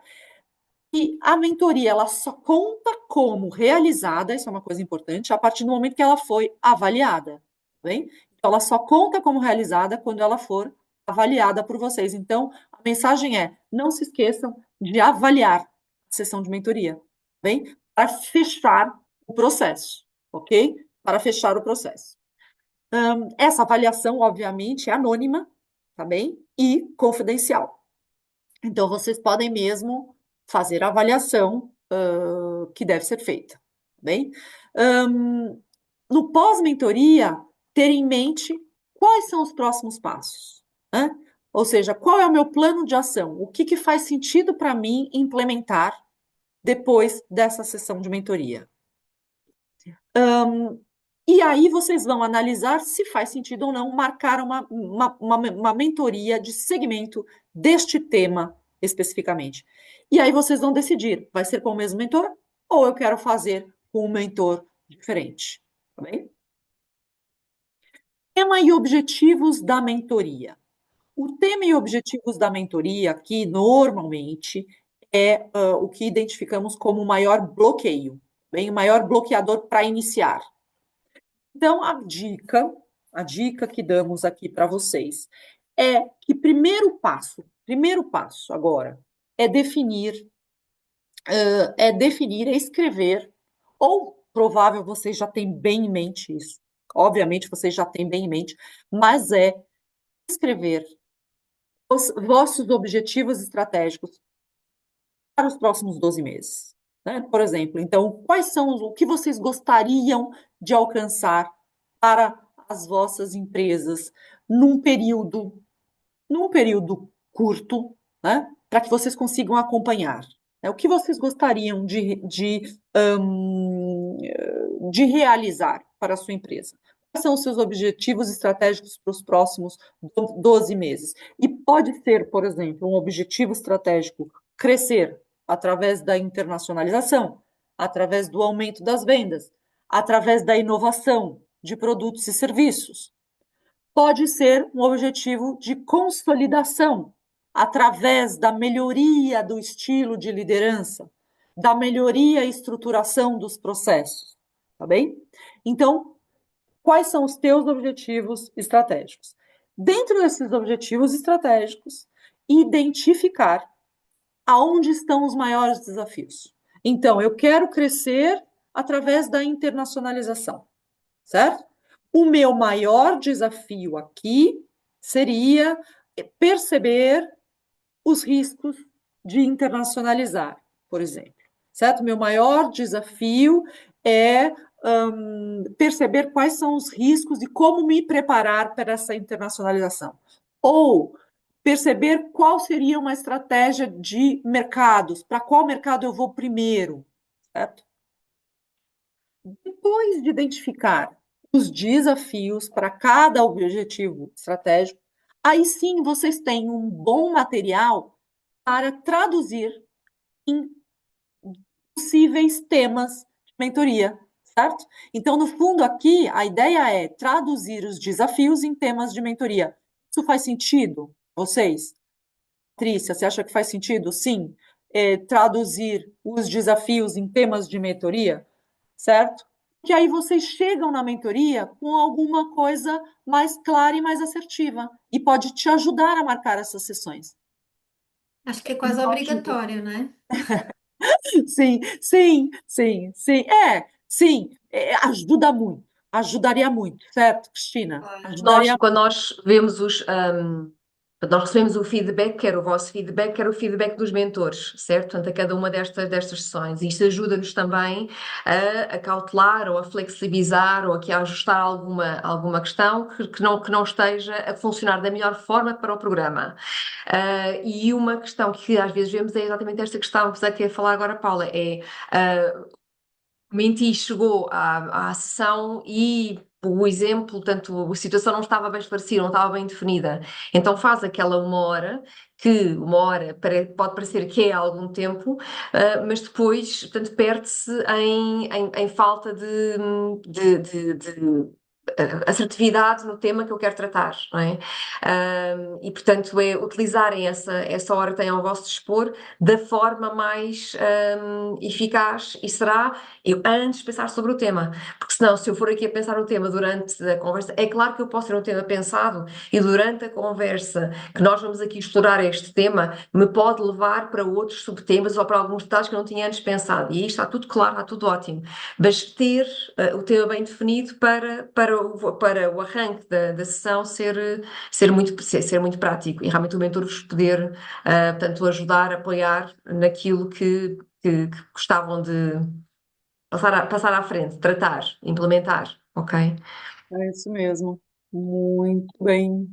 E a mentoria, ela só conta como realizada, isso é uma coisa importante, a partir do momento que ela foi avaliada, bem? Então, ela só conta como realizada quando ela for avaliada por vocês. Então, a mensagem é: não se esqueçam de avaliar a sessão de mentoria, bem? Para fechar o processo, ok? Para fechar o processo. Essa avaliação, obviamente, é anônima, tá bem? E confidencial. Então, vocês podem mesmo fazer a avaliação que deve ser feita, bem? No pós-mentoria, ter em mente quais são os próximos passos, né? Ou seja, qual é o meu plano de ação? O que faz sentido para mim implementar depois dessa sessão de mentoria? E aí vocês vão analisar se faz sentido ou não marcar uma mentoria de segmento deste tema especificamente. E aí vocês vão decidir, vai ser com o mesmo mentor ou eu quero fazer com um mentor diferente, tá bem? Tema e objetivos da mentoria. O tema e objetivos da mentoria aqui, normalmente, é o que identificamos como o maior bloqueio, bem, o maior bloqueador para iniciar. Então, a dica que damos aqui para vocês é que primeiro passo agora é definir, é escrever, ou provável vocês já têm bem em mente isso, obviamente vocês já têm bem em mente, mas é escrever os vossos objetivos estratégicos para os próximos 12 meses. Né? Por exemplo, então, quais são o que vocês gostariam de alcançar para as vossas empresas num período curto, né? Para que vocês consigam acompanhar. Né? O que vocês gostariam de realizar para a sua empresa? Quais são os seus objetivos estratégicos para os próximos 12 meses? E pode ser, por exemplo, um objetivo estratégico crescer através da internacionalização, através do aumento das vendas, através da inovação de produtos e serviços. Pode ser um objetivo de consolidação, através da melhoria do estilo de liderança, da melhoria e estruturação dos processos, tá bem? Então, quais são os teus objetivos estratégicos? Dentro desses objetivos estratégicos, identificar aonde estão os maiores desafios. Então, eu quero crescer através da internacionalização, certo? O meu maior desafio aqui seria perceber os riscos de internacionalizar, por exemplo, certo? Meu maior desafio é perceber quais são os riscos e como me preparar para essa internacionalização. Ou perceber qual seria uma estratégia de mercados, para qual mercado eu vou primeiro, certo? Depois de identificar os desafios para cada objetivo estratégico, aí sim vocês têm um bom material para traduzir em possíveis temas de mentoria, certo? Então, no fundo, aqui, a ideia é traduzir os desafios em temas de mentoria. Isso faz sentido? Vocês? Patrícia, você acha que faz sentido? Sim. Traduzir os desafios em temas de mentoria, certo? Que aí vocês chegam na mentoria com alguma coisa mais clara e mais assertiva. E pode te ajudar a marcar essas sessões. Acho que é quase obrigatório, não é? Sim, sim, sim, sim. Sim, ajuda muito. Ajudaria muito, certo, Cristina? Ajudaria Quando nós vemos nós recebemos o feedback, quer o vosso feedback, quer o feedback dos mentores, certo? Portanto, a cada uma destas sessões. E isto ajuda-nos também a cautelar ou a flexibilizar ou aqui a ajustar alguma questão que não esteja a funcionar da melhor forma para o programa. E uma questão que às vezes vemos é exatamente esta questão, apesar que ia falar agora, Paula, o mentee chegou à sessão e o exemplo, portanto, a situação não estava bem esclarecida, não estava bem definida. Então faz aquela uma hora pode parecer que é algum tempo, mas depois, portanto, perde-se em falta de assertividade no tema que eu quero tratar, não é? E portanto é utilizarem essa hora que têm ao vosso dispor da forma mais eficaz e será eu antes pensar sobre o tema, porque senão se eu for aqui a pensar no tema durante a conversa, é claro que eu posso ter um tema pensado e durante a conversa que nós vamos aqui explorar este tema, me pode levar para outros subtemas ou para alguns detalhes que eu não tinha antes pensado, e aí está tudo claro, está tudo ótimo, mas ter o tema bem definido para o arranque da sessão ser muito prático e realmente o mentor vos poder, portanto, ajudar, apoiar naquilo que gostavam de passar à frente, tratar, implementar, ok? É isso mesmo. Muito bem.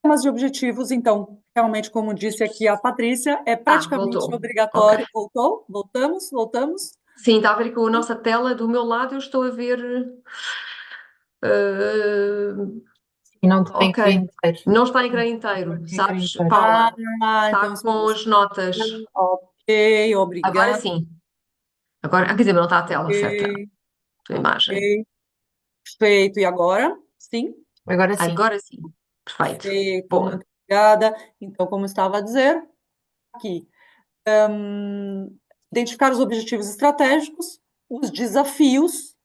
Temas de objetivos, então, realmente, como disse aqui a Patrícia, é praticamente Voltou. obrigatório. Ok. Voltou? Voltamos? Sim, está a ver com a nossa tela do meu lado, eu estou a ver. E não está em Ok. ecrã inteiro. Não está em ecrã inteiro, sabes, inteiro. Paula? Então, Está com as notas. ok, Agora obrigada. sim. Agora, quer dizer, não está a tela, certo? Ok, A tua imagem. ok. Perfeito. E agora? Sim? Agora sim. Agora sim. Perfeito. Perfeito, Boa. muito obrigada. Então, como eu estava a dizer, aqui, identificar os objetivos estratégicos, os desafios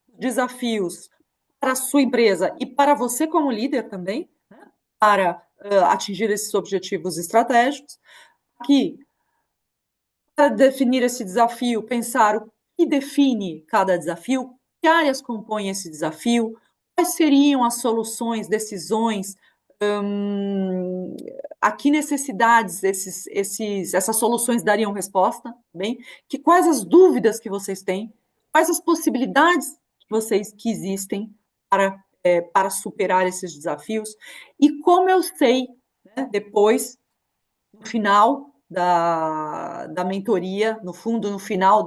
para a sua empresa e para você como líder também, né, para atingir esses objetivos estratégicos. Aqui, para definir esse desafio, pensar o que define cada desafio, que áreas compõem esse desafio, quais seriam as soluções, decisões, a que necessidades essas soluções dariam resposta, bem? Quais as dúvidas que vocês têm, quais as possibilidades que existem para superar esses desafios, e como eu sei, né, depois no final da mentoria, no fundo, no final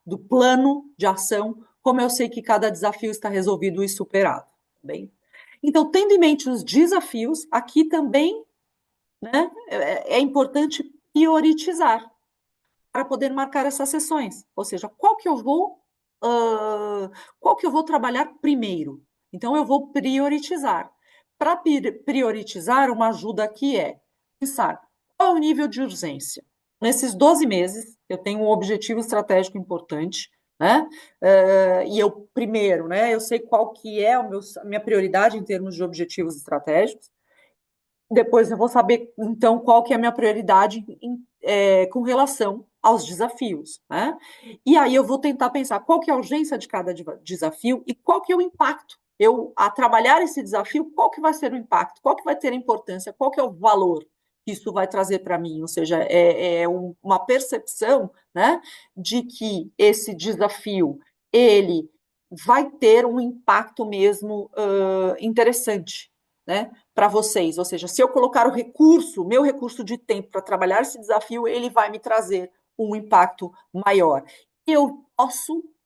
do plano de ação, como eu sei que cada desafio está resolvido e superado. Bem? Então, tendo em mente os desafios, aqui também, né, é importante priorizar para poder marcar essas sessões. Ou seja, qual que eu vou trabalhar primeiro? Então, eu vou priorizar. Para priorizar, uma ajuda aqui é pensar qual é o nível de urgência. Nesses 12 meses, eu tenho um objetivo estratégico importante, né? E eu, primeiro, né, eu sei qual que é a minha prioridade em termos de objetivos estratégicos. Depois eu vou saber, então, qual que é a minha prioridade com relação aos desafios, né? E aí eu vou tentar pensar qual que é a urgência de cada desafio e qual que é o impacto. A trabalhar esse desafio, qual que vai ser o impacto? Qual que vai ter a importância? Qual que é o valor que isso vai trazer para mim? Ou seja, uma percepção, né, de que esse desafio, ele vai ter um impacto mesmo interessante, né, para vocês. Ou seja, se eu colocar meu recurso de tempo para trabalhar esse desafio, ele vai me trazer um impacto maior.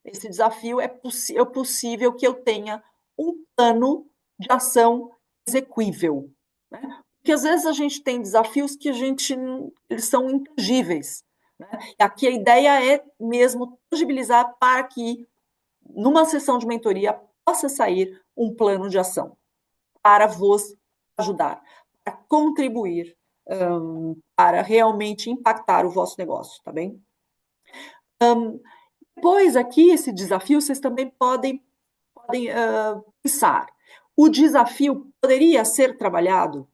Esse desafio é possível que eu tenha um plano de ação exequível, né? Porque às vezes a gente tem desafios que eles são intangíveis, né? E aqui a ideia é mesmo tangibilizar para que numa sessão de mentoria possa sair um plano de ação para vos ajudar, para contribuir, para realmente impactar o vosso negócio, tá bem? Depois aqui, esse desafio, vocês também podem pensar. O desafio poderia ser trabalhado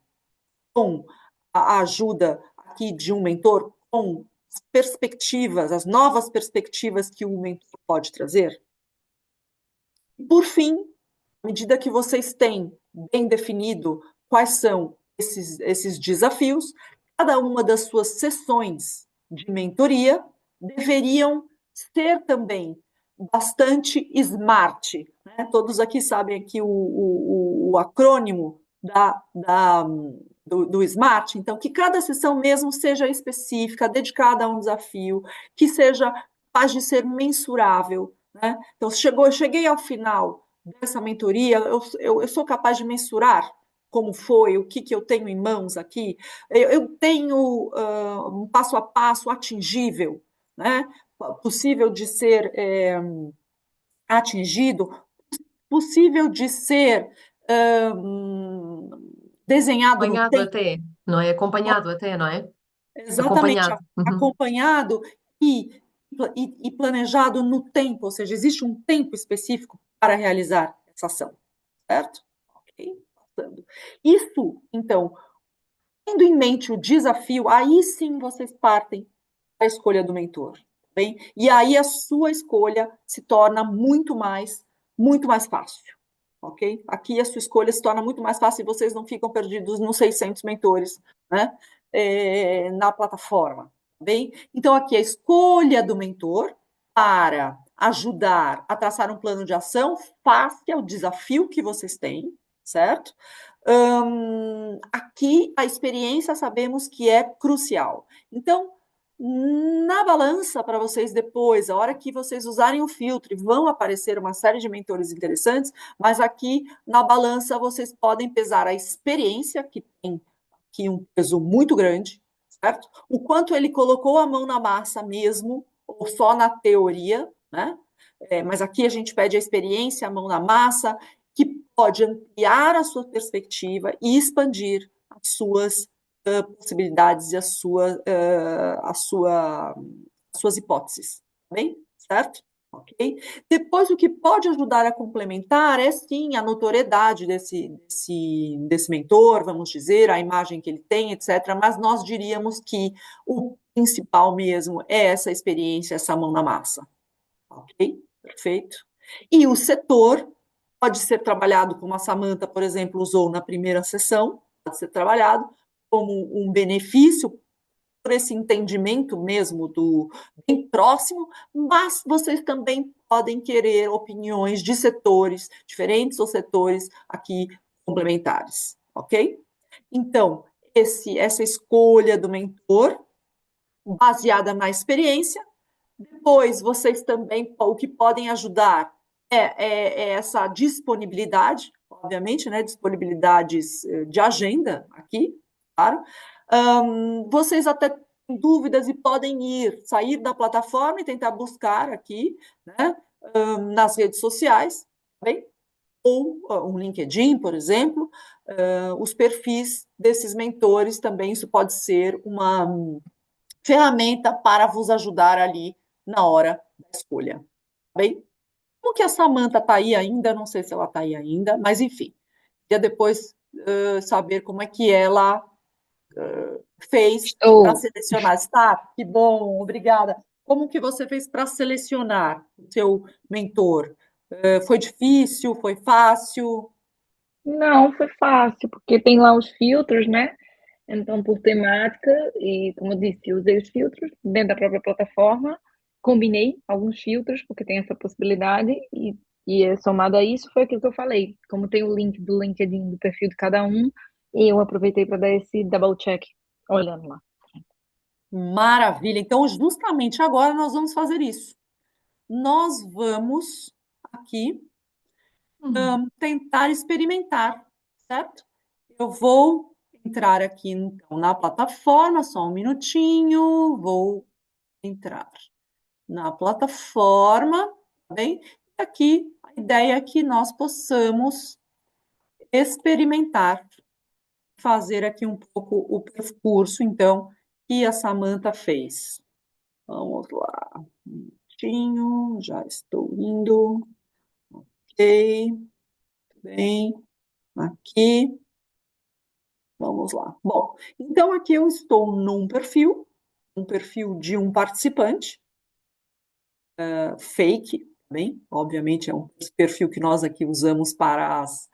com a ajuda aqui de um mentor, com as novas perspectivas que o mentor pode trazer? Por fim, à medida que vocês têm bem definido quais são esses desafios, cada uma das suas sessões de mentoria deveriam ser também bastante SMART, né? Todos aqui sabem aqui o acrônimo do SMART, então que cada sessão mesmo seja específica, dedicada a um desafio, que seja capaz de ser mensurável, né? Então, eu cheguei ao final dessa mentoria, eu sou capaz de mensurar como foi, o que eu tenho em mãos aqui, eu tenho um passo a passo atingível, né? Possível de ser atingido, possível de ser desenhado no Acompanhado tempo. até, não é? Acompanhado até, não é? Exatamente, Acompanhado. Uhum. acompanhado e planejado no tempo, ou seja, existe um tempo específico para realizar essa ação, certo? Ok? Passando. Isso, então, tendo em mente o desafio, aí sim vocês partem da escolha do mentor, bem? E aí a sua escolha se torna muito mais fácil, ok? Aqui a sua escolha se torna muito mais fácil e vocês não ficam perdidos nos 600 mentores, né? Na plataforma, bem? Então aqui a escolha do mentor para ajudar a traçar um plano de ação face ao desafio que vocês têm, certo? Aqui a experiência sabemos que é crucial. Então, na balança para vocês depois, a hora que vocês usarem o filtro, vão aparecer uma série de mentores interessantes, mas aqui na balança vocês podem pesar a experiência, que tem aqui um peso muito grande, certo? O quanto ele colocou a mão na massa mesmo, ou só na teoria, né? Mas aqui a gente pede a experiência, a mão na massa, que pode ampliar a sua perspectiva e expandir as suas possibilidades e as suas hipóteses, tá bem? Certo? Ok? Depois, o que pode ajudar a complementar é, sim, a notoriedade desse mentor, vamos dizer, a imagem que ele tem, etc. Mas nós diríamos que o principal mesmo é essa experiência, essa mão na massa. Ok? Perfeito. E o setor pode ser trabalhado, como a Samantha, por exemplo, usou na primeira sessão, pode ser trabalhado como um benefício por esse entendimento mesmo do bem próximo, mas vocês também podem querer opiniões de setores diferentes ou setores aqui complementares, ok? Então, essa escolha do mentor, baseada na experiência. Depois, vocês também, o que podem ajudar é essa disponibilidade, obviamente, né? Disponibilidades de agenda aqui, claro. Vocês até têm dúvidas e podem sair da plataforma e tentar buscar aqui, né? Nas redes sociais, bem? Ou um LinkedIn, por exemplo, os perfis desses mentores também, isso pode ser uma ferramenta para vos ajudar ali na hora da escolha. Tá bem? Como que a Samantha está aí ainda? Não sei se ela está aí ainda, mas enfim, queria depois saber como é que ela fez para Estou. selecionar. Está? Que bom, obrigada. Como que você fez para selecionar o seu mentor? Foi difícil? Foi fácil? Não, foi fácil, porque tem lá os filtros, né? Então, por temática, e como eu disse, eu usei os filtros dentro da própria plataforma, combinei alguns filtros, porque tem essa possibilidade, e somado a isso foi aquilo que eu falei. Como tem o link do LinkedIn do perfil de cada um, eu aproveitei para dar esse double check, olhando lá. Maravilha. Então, justamente agora nós vamos fazer isso. Nós vamos aqui tentar experimentar, certo? Eu vou entrar aqui então na plataforma, só um minutinho, vou entrar na plataforma, tá bem? Aqui a ideia é que nós possamos experimentar, fazer aqui um pouco o percurso, então, que a Samantha fez. Vamos lá, um minutinho, já estou indo, ok, bem, aqui. Vamos lá. Bom, então aqui eu estou num perfil, um perfil de um participante, fake, bem, obviamente é um perfil que nós aqui usamos para as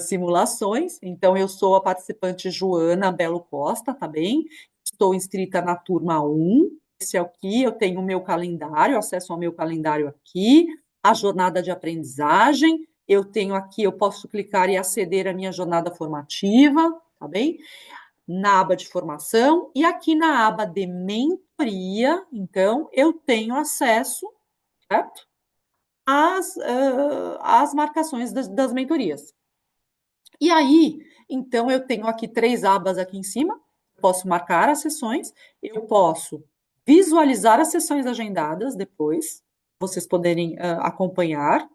simulações. Então eu sou a participante Joana Belo Costa, tá bem? Estou inscrita na turma 1. Esse aqui, eu tenho o meu calendário, acesso ao meu calendário aqui, a jornada de aprendizagem. Eu tenho aqui, eu posso clicar e aceder à minha jornada formativa, tá bem? Na aba de formação e aqui na aba de mentoria, então, eu tenho acesso, certo? Às marcações das mentorias. E aí, então, eu tenho aqui 3 abas aqui em cima, posso marcar as sessões, eu posso visualizar as sessões agendadas depois, vocês poderem acompanhar,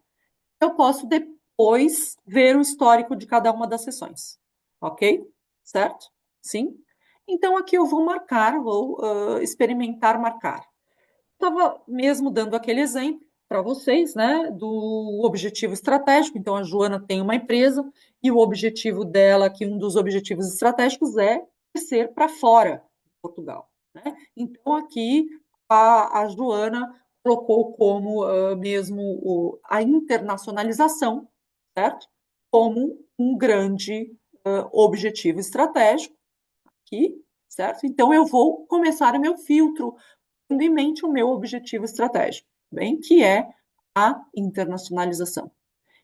eu posso depois ver o histórico de cada uma das sessões, ok? Certo? Sim? Então, aqui eu vou marcar, vou experimentar marcar. Estava mesmo dando aquele exemplo para vocês, né, do objetivo estratégico. Então, a Joana tem uma empresa e o objetivo dela, que um dos objetivos estratégicos é crescer para fora de Portugal, né? Então, aqui a Joana colocou como mesmo a internacionalização, certo? Como um grande objetivo estratégico aqui, certo? Então, eu vou começar o meu filtro tendo em mente o meu objetivo estratégico, bem, que é a internacionalização.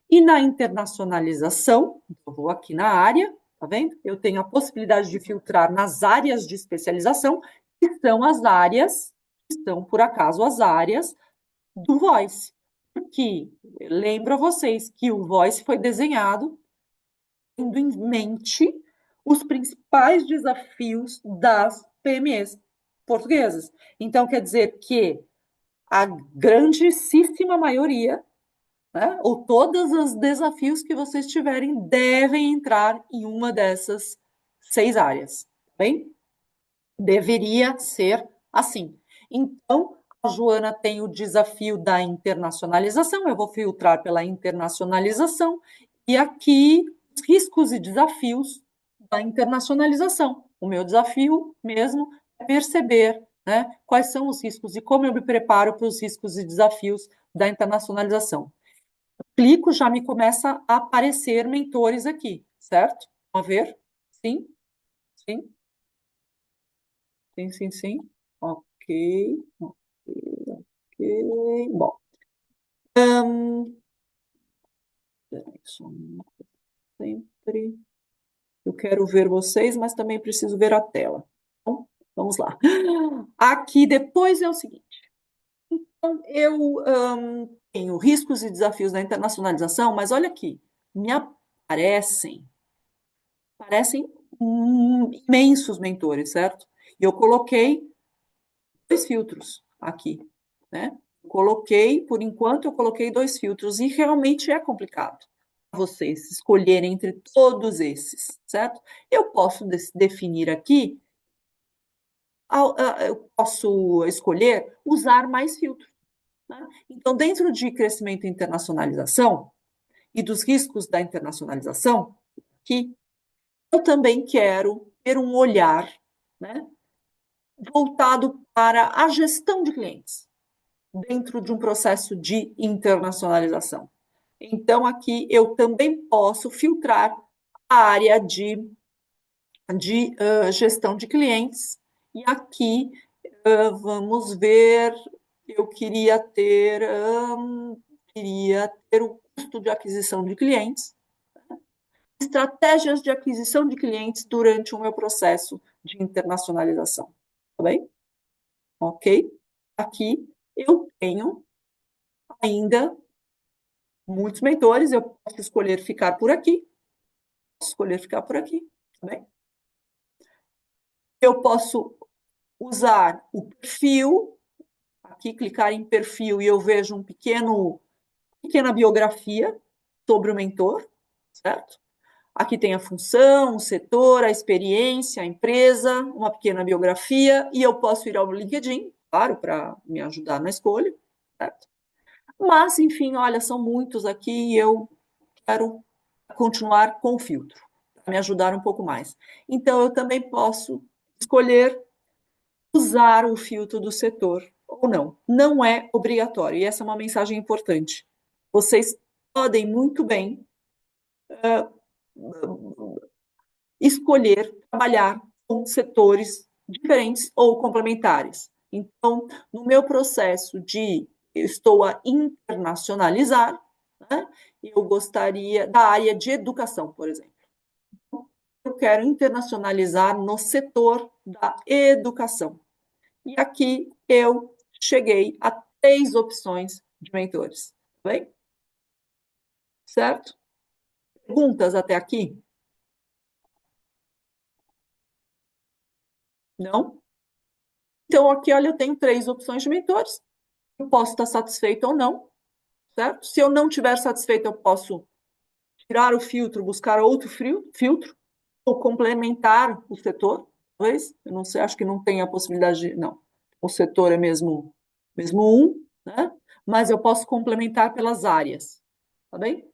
E na internacionalização, eu vou aqui na área, tá vendo? Eu tenho a possibilidade de filtrar nas áreas de especialização, que são as áreas, que são, por acaso, as áreas do Voice. Que lembro a vocês que o Voice foi desenhado tendo em mente os principais desafios das PMEs portuguesas. Então, quer dizer que a grandíssima maioria, né, ou todos os desafios que vocês tiverem, devem entrar em uma dessas 6 áreas, bem? Deveria ser assim. Então, a Joana tem o desafio da internacionalização, eu vou filtrar pela internacionalização, e aqui os riscos e desafios da internacionalização. O meu desafio mesmo é perceber, né, quais são os riscos e como eu me preparo para os riscos e desafios da internacionalização. Clico, já me começa a aparecer mentores aqui, certo? Vamos ver? Sim, sim, sim, sim, sim. Ok, ok, ok. Bom, peraí, só sempre. Eu quero ver vocês, mas também preciso ver a tela. Então, vamos lá. Aqui depois é o seguinte. Então, eu tenho riscos e desafios da internacionalização, mas olha aqui, me parecem imensos mentores, certo? E eu coloquei 2 filtros aqui, né? Por enquanto, eu coloquei 2 filtros e realmente é complicado vocês escolherem entre todos esses, certo? Eu posso definir aqui, eu posso escolher usar mais filtros, né? Então, dentro de crescimento e internacionalização e dos riscos da internacionalização, que eu também quero ter um olhar, né, voltado para a gestão de clientes dentro de um processo de internacionalização. Então, aqui eu também posso filtrar a área de gestão de clientes. E aqui, vamos ver, eu queria ter o custo de aquisição de clientes, estratégias de aquisição de clientes durante o meu processo de internacionalização. Tá bem? Ok? Aqui eu tenho ainda muitos mentores, eu posso escolher ficar por aqui, tá bem? Eu posso usar o perfil, aqui clicar em perfil e eu vejo pequena biografia sobre o mentor, certo? Aqui tem a função, o setor, a experiência, a empresa, uma pequena biografia, e eu posso ir ao LinkedIn, claro, para me ajudar na escolha, certo? Mas, enfim, olha, são muitos aqui e eu quero continuar com o filtro, para me ajudar um pouco mais. Então, eu também posso escolher usar o filtro do setor ou não. Não é obrigatório, e essa é uma mensagem importante. Vocês podem muito bem escolher trabalhar com setores diferentes ou complementares. Então, no meu processo eu estou a internacionalizar, né, eu gostaria da área de educação, por exemplo. Eu quero internacionalizar no setor da educação. E aqui eu cheguei a 3 opções de mentores. Tá bem? Certo? Perguntas até aqui? Não? Então, aqui, olha, eu tenho 3 opções de mentores. Eu posso estar satisfeito ou não, certo? Se eu não estiver satisfeito, eu posso tirar o filtro, buscar outro filtro, ou complementar o setor, talvez. Eu não sei, acho que não tem a possibilidade de. Não. O setor é mesmo um, né? Mas eu posso complementar pelas áreas. Tá bem?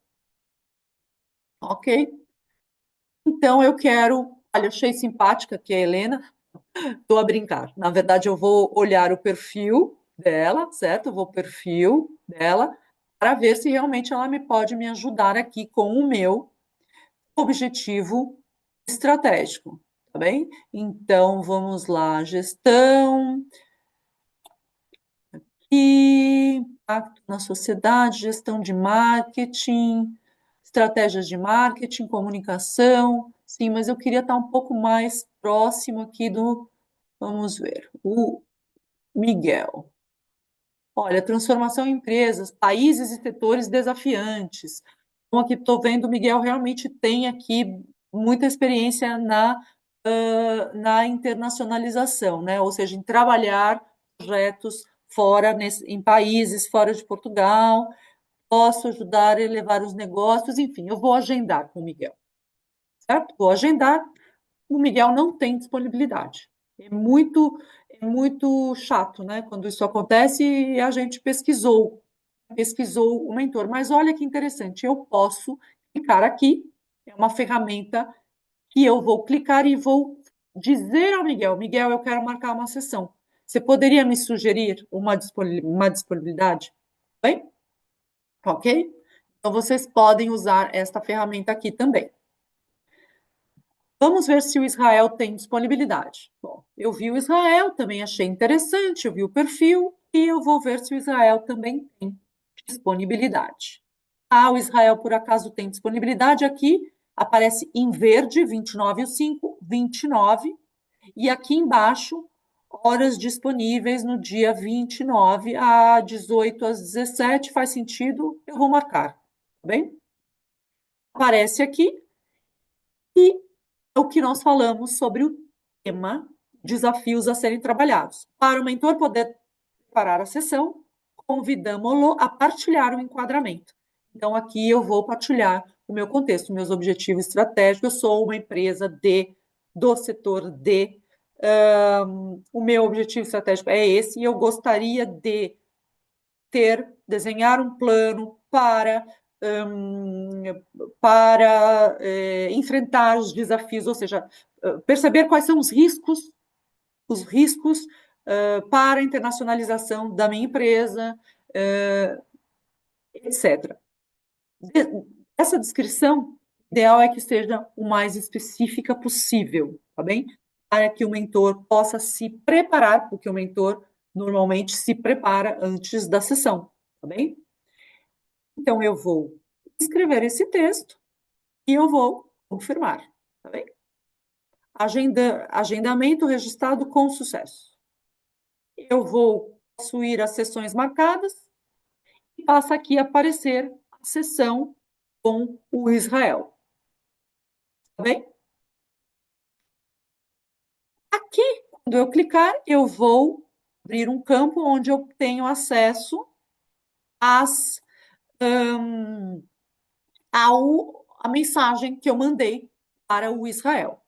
Ok? Então, eu quero. Olha, eu achei simpática aqui a Helena. Estou a brincar. Na verdade, eu vou olhar o perfil dela, certo? Eu vou ao perfil dela para ver se realmente ela pode me ajudar aqui com o meu objetivo estratégico, tá bem? Então, vamos lá, gestão e impacto na sociedade, gestão de marketing, estratégias de marketing, comunicação. Sim, mas eu queria estar um pouco mais próximo aqui vamos ver, o Miguel. Olha, transformação em empresas, países e setores desafiantes. Então, aqui estou vendo, o Miguel realmente tem aqui muita experiência na internacionalização, né? Ou seja, em trabalhar projetos em países fora de Portugal, posso ajudar a elevar os negócios, enfim, eu vou agendar com o Miguel, certo? Vou agendar, o Miguel não tem disponibilidade. É muito chato, né? Quando isso acontece e a gente pesquisou o mentor. Mas olha que interessante, eu posso clicar aqui, é uma ferramenta que eu vou clicar e vou dizer ao Miguel, Miguel, eu quero marcar uma sessão. Você poderia me sugerir uma disponibilidade? Bem? Ok? Então, vocês podem usar esta ferramenta aqui também. Vamos ver se o Israel tem disponibilidade. Bom, eu vi o Israel, também achei interessante, eu vi o perfil e eu vou ver se o Israel também tem disponibilidade. Ah, o Israel por acaso tem disponibilidade aqui aparece em verde, 29/5, 29, e aqui embaixo, horas disponíveis no dia 29, a 18 às 17, faz sentido, eu vou marcar, tá bem? Aparece aqui, e é o que nós falamos sobre o tema desafios a serem trabalhados. Para o mentor poder preparar a sessão, convidamos-lo a partilhar o enquadramento. Então, aqui eu vou partilhar o meu contexto, meus objetivos estratégicos. Eu sou uma empresa do setor D. O meu objetivo estratégico é esse, e eu gostaria de desenhar um plano para enfrentar os desafios, ou seja, perceber quais são os riscos para a internacionalização da minha empresa, etc. Essa descrição, ideal é que seja o mais específica possível, tá bem? Para que o mentor possa se preparar, porque o mentor normalmente se prepara antes da sessão, tá bem? Então, eu vou escrever esse texto e eu vou confirmar, tá bem? Agendamento registrado com sucesso. Eu vou possuir as sessões marcadas e passa aqui a aparecer a sessão com o Israel. Tá bem? Aqui, quando eu clicar, eu vou abrir um campo onde eu tenho acesso à mensagem que eu mandei para o Israel.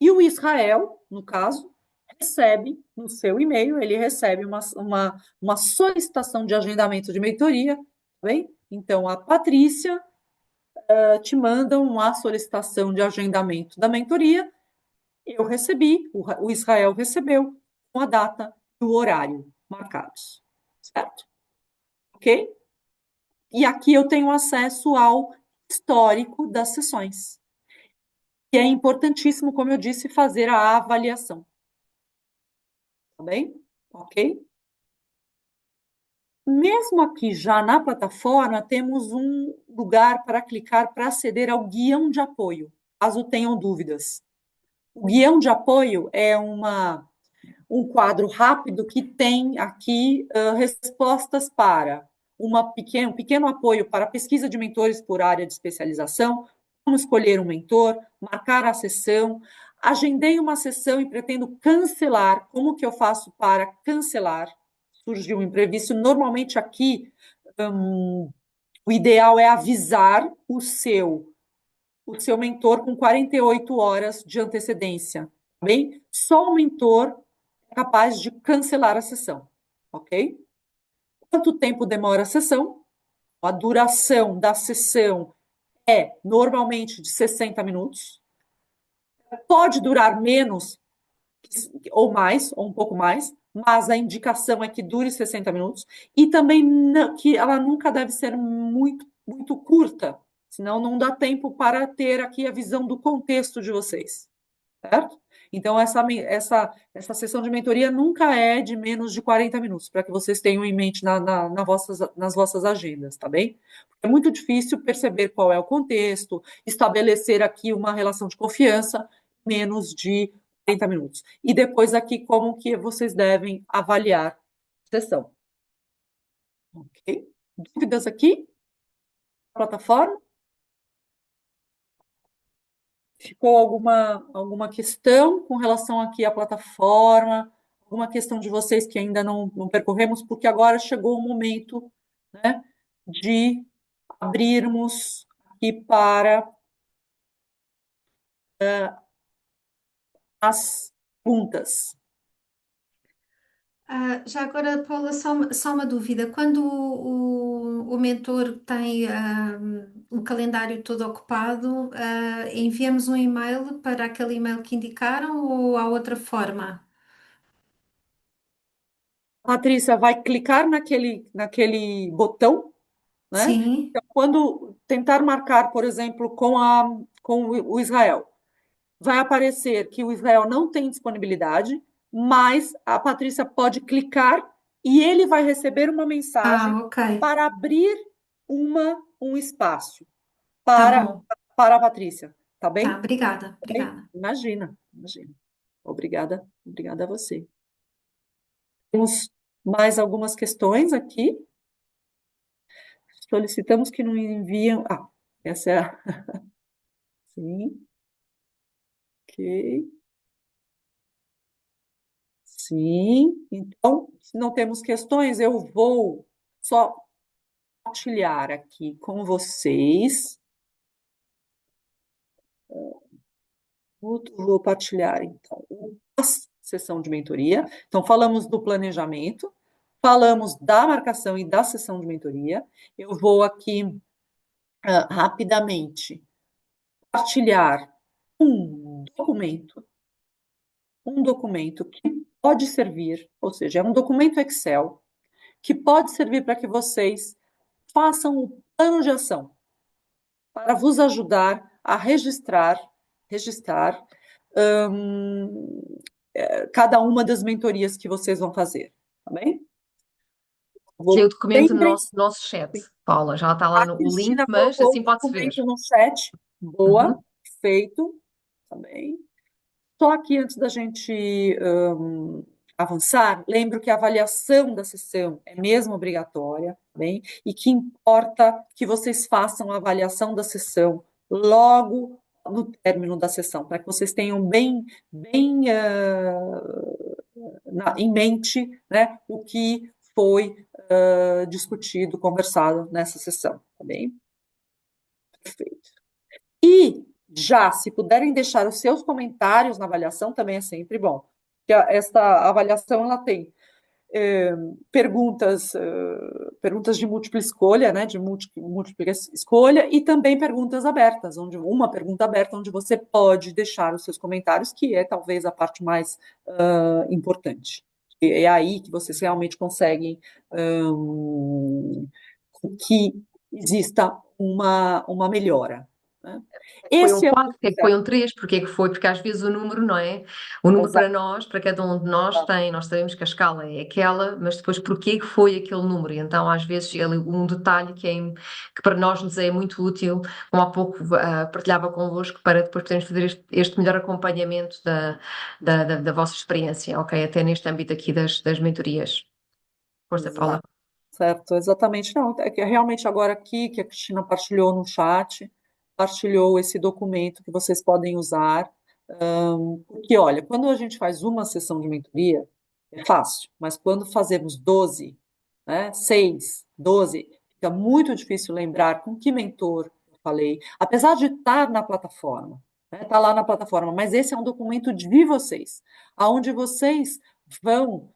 E o Israel, no caso, recebe no seu e-mail, ele recebe uma solicitação de agendamento de mentoria, tá bem? Então, a Patrícia te manda uma solicitação de agendamento da mentoria, eu recebi, o Israel recebeu, com a data e o horário marcados, certo? Ok? E aqui eu tenho acesso ao histórico das sessões, que é importantíssimo, como eu disse, fazer a avaliação. Tá bem? Ok? Mesmo aqui já na plataforma, temos um lugar para clicar para aceder ao guião de apoio, caso tenham dúvidas. O guião de apoio é um quadro rápido que tem aqui respostas para um pequeno apoio para pesquisa de mentores por área de especialização, como escolher um mentor, marcar a sessão, agendei uma sessão e pretendo cancelar, como que eu faço para cancelar? Surgiu um imprevisto, normalmente aqui o ideal é avisar o seu mentor com 48 horas de antecedência, tá bem? Só o mentor é capaz de cancelar a sessão, ok? Quanto tempo demora a sessão? A duração da sessão é normalmente de 60 minutos. Pode durar menos ou mais, ou um pouco mais, mas a indicação é que dure 60 minutos. E também que ela nunca deve ser muito, muito curta, senão não dá tempo para ter aqui a visão do contexto de vocês, certo? Então, essa sessão de mentoria nunca é de menos de 40 minutos, para que vocês tenham em mente nas vossas agendas, tá bem? Porque é muito difícil perceber qual é o contexto, estabelecer aqui uma relação de confiança em menos de 40 minutos. E depois aqui como que vocês devem avaliar a sessão. Ok? Dúvidas aqui? Plataforma? Ficou alguma questão com relação aqui à plataforma? Alguma questão de vocês que ainda não percorremos? Porque agora chegou o momento, né, de abrirmos aqui para as perguntas. Já agora, Paula, só uma dúvida. Quando o mentor tem o calendário todo ocupado, enviamos um e-mail para aquele e-mail que indicaram ou há outra forma? Patrícia vai clicar naquele botão, né? Sim. Então, quando tentar marcar, por exemplo, com o Israel, vai aparecer que o Israel não tem disponibilidade, mas a Patrícia pode clicar e ele vai receber uma mensagem Ok. para abrir um espaço Tá para bom. para a Patrícia, tá bem? Tá, obrigada, Tá bem? obrigada. Imagina, imagina. Obrigada, obrigada a você. Temos mais algumas questões aqui. Solicitamos que não enviem. Ah, essa é a. Sim, ok. Sim, então, se não temos questões, eu vou só compartilhar aqui com vocês. Vou partilhar, então, a sessão de mentoria. Então, falamos do planejamento, falamos da marcação e da sessão de mentoria. Eu vou aqui, rapidamente, partilhar um documento que pode servir, ou seja, é um documento Excel, que pode servir para que vocês façam o plano de ação, para vos ajudar a registrar cada uma das mentorias que vocês vão fazer, tá bem? Tem o documento no Lembrem, nosso chat, Paula, já está a lá o link, Cristina mas colocou assim o pode-se ver. documento no chat. Boa, Uhum. feito, tá bem. Só aqui, antes da gente avançar, lembro que a avaliação da sessão é mesmo obrigatória, tá bem? E que importa que vocês façam a avaliação da sessão logo no término da sessão, para que vocês tenham bem em mente, né, o que foi discutido, conversado nessa sessão, tá bem? Perfeito. E já, se puderem deixar os seus comentários na avaliação, também é sempre bom. Porque esta avaliação, ela tem perguntas de múltipla escolha, né, de múltipla escolha, e também perguntas abertas, uma pergunta aberta onde você pode deixar os seus comentários, que é talvez a parte mais importante. É aí que vocês realmente conseguem que exista uma melhora, né? Foi um Esse é o 4, porque é que foi um 3, porque é que foi? Porque às vezes o número, não é? O número para nós, para cada um de nós tem, nós sabemos que a escala é aquela, mas depois porquê que foi aquele número? E então às vezes um detalhe que para nós nos é muito útil, como há pouco partilhava convosco, para depois podermos fazer este melhor acompanhamento da vossa experiência, ok? Até neste âmbito aqui das mentorias. Força, Paula. Certo, exatamente. Não, é que realmente agora aqui, que a Cristina partilhou no chat, partilhou esse documento que vocês podem usar, porque, olha, quando a gente faz uma sessão de mentoria, é fácil, mas quando fazemos 12, né, 6, 12, fica muito difícil lembrar com que mentor eu falei, apesar de estar na plataforma, né, tá lá na plataforma, mas esse é um documento de vocês, aonde vocês vão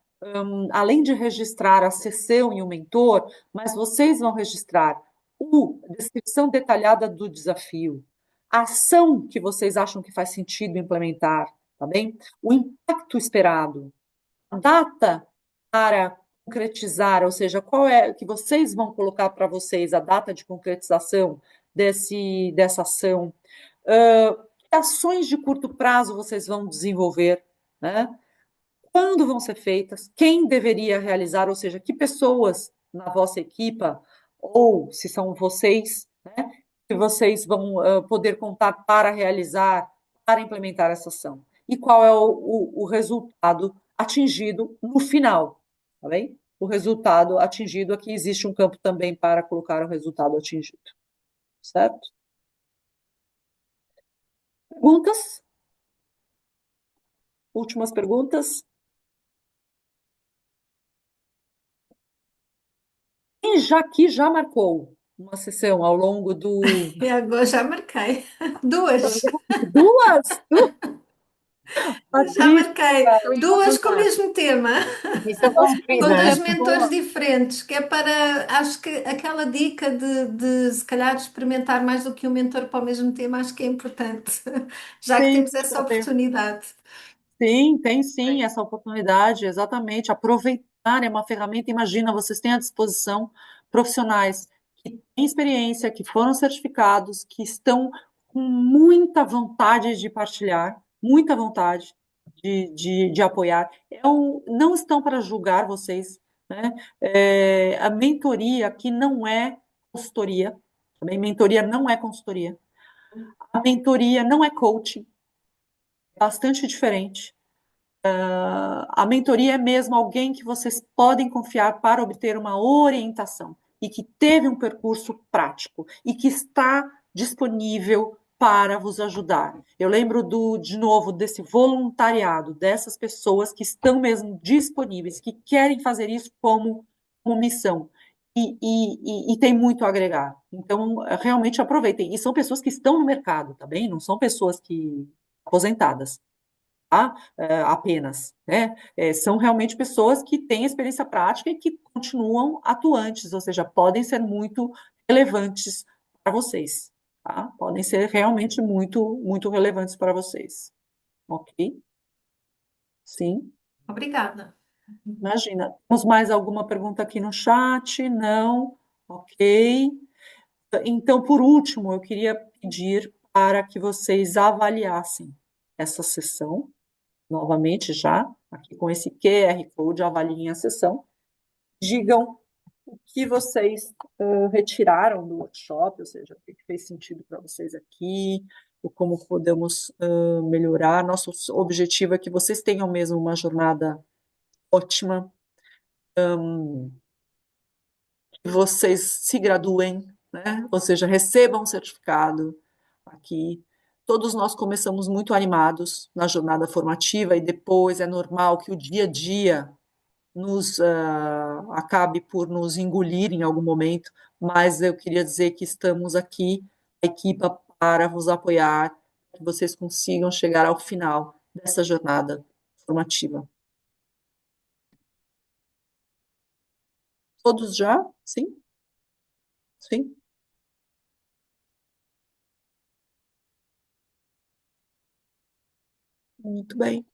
além de registrar a sessão e o mentor, mas vocês vão registrar a descrição detalhada do desafio, a ação que vocês acham que faz sentido implementar, tá bem? O impacto esperado, a data para concretizar, ou seja, qual é que vocês vão colocar para vocês a data de concretização dessa ação, que ações de curto prazo vocês vão desenvolver, né? Quando vão ser feitas, quem deveria realizar, ou seja, que pessoas na vossa equipa, ou se são vocês, né, que vocês vão poder contar para realizar, para implementar essa ação. E qual é o resultado atingido no final, tá bem? O resultado atingido, aqui existe um campo também para colocar o resultado atingido, certo? Perguntas? Últimas perguntas? Quem já marcou uma sessão ao longo do. E agora já marquei. Duas. Duas? Já Patrícia, marquei. Eu ia Duas com o perguntar. mesmo tema. Isso é bom, Com querida. dois mentores diferentes, que é para, acho que aquela dica de se calhar experimentar mais do que um mentor para o mesmo tema, acho que é importante, já que sim, temos essa oportunidade. sim, tem sim essa oportunidade, exatamente. Aproveitar é uma ferramenta. Imagina, vocês têm à disposição profissionais que têm experiência, que foram certificados, que estão com muita vontade de partilhar, muita vontade de apoiar. Não estão para julgar vocês, né? A mentoria aqui não é consultoria, também mentoria não é consultoria. A mentoria não é coaching, é bastante diferente. A mentoria é mesmo alguém que vocês podem confiar para obter uma orientação e que teve um percurso prático e que está disponível para vos ajudar. Eu lembro de novo, desse voluntariado, dessas pessoas que estão mesmo disponíveis, que querem fazer isso como missão. E tem muito a agregar. Então, realmente aproveitem. E são pessoas que estão no mercado, tá bem? Não são pessoas que aposentadas, tá? Apenas, né? São realmente pessoas que têm experiência prática e que continuam atuantes, ou seja, podem ser muito relevantes para vocês, tá? Podem ser realmente muito relevantes para vocês. Ok? Sim, Obrigada. imagina. Temos mais alguma pergunta aqui no chat? Não? Ok. Então, por último, eu queria pedir para que vocês avaliassem essa sessão novamente já, aqui com esse QR Code, avaliem a sessão, digam o que vocês retiraram do workshop, ou seja, o que fez sentido para vocês aqui, o como podemos melhorar. Nosso objetivo é que vocês tenham mesmo uma jornada ótima, que vocês se graduem, né? Ou seja, recebam um certificado aqui. Todos nós começamos muito animados na jornada formativa e depois é normal que o dia a dia nos acabe por nos engolir em algum momento, mas eu queria dizer que estamos aqui, a equipa, para vos apoiar, que vocês consigam chegar ao final dessa jornada formativa. Todos já? Sim? Sim? Muito bem.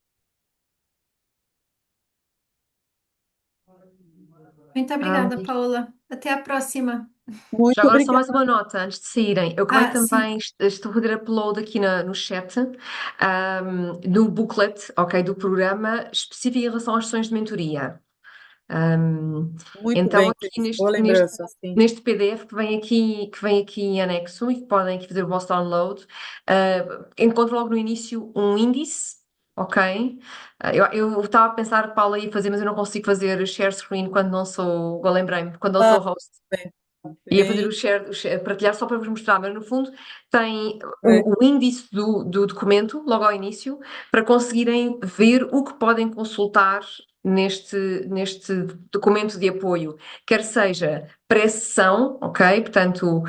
Muito obrigada, Paula. Até à próxima. Muito Já agora só obrigada. mais uma nota antes de saírem. Eu acabei Sim. também, estou a fazer upload aqui no chat, no booklet, ok, do programa, específico em relação às sessões de mentoria. Muito Então bem, aqui Cris. Boa lembrança, sim. neste PDF que vem aqui em anexo e que podem aqui fazer o vosso download, encontro logo no início um índice, ok? Eu estava a pensar, Paula, ia fazer, mas eu não consigo fazer share screen quando não sou, agora lembrei-me, quando não sou host. Bem, Ia fazer partilhar só para vos mostrar, mas no fundo tem bem. o índice do documento, logo ao início, para conseguirem ver o que podem consultar neste documento de apoio, quer seja pré-sessão, ok? Portanto,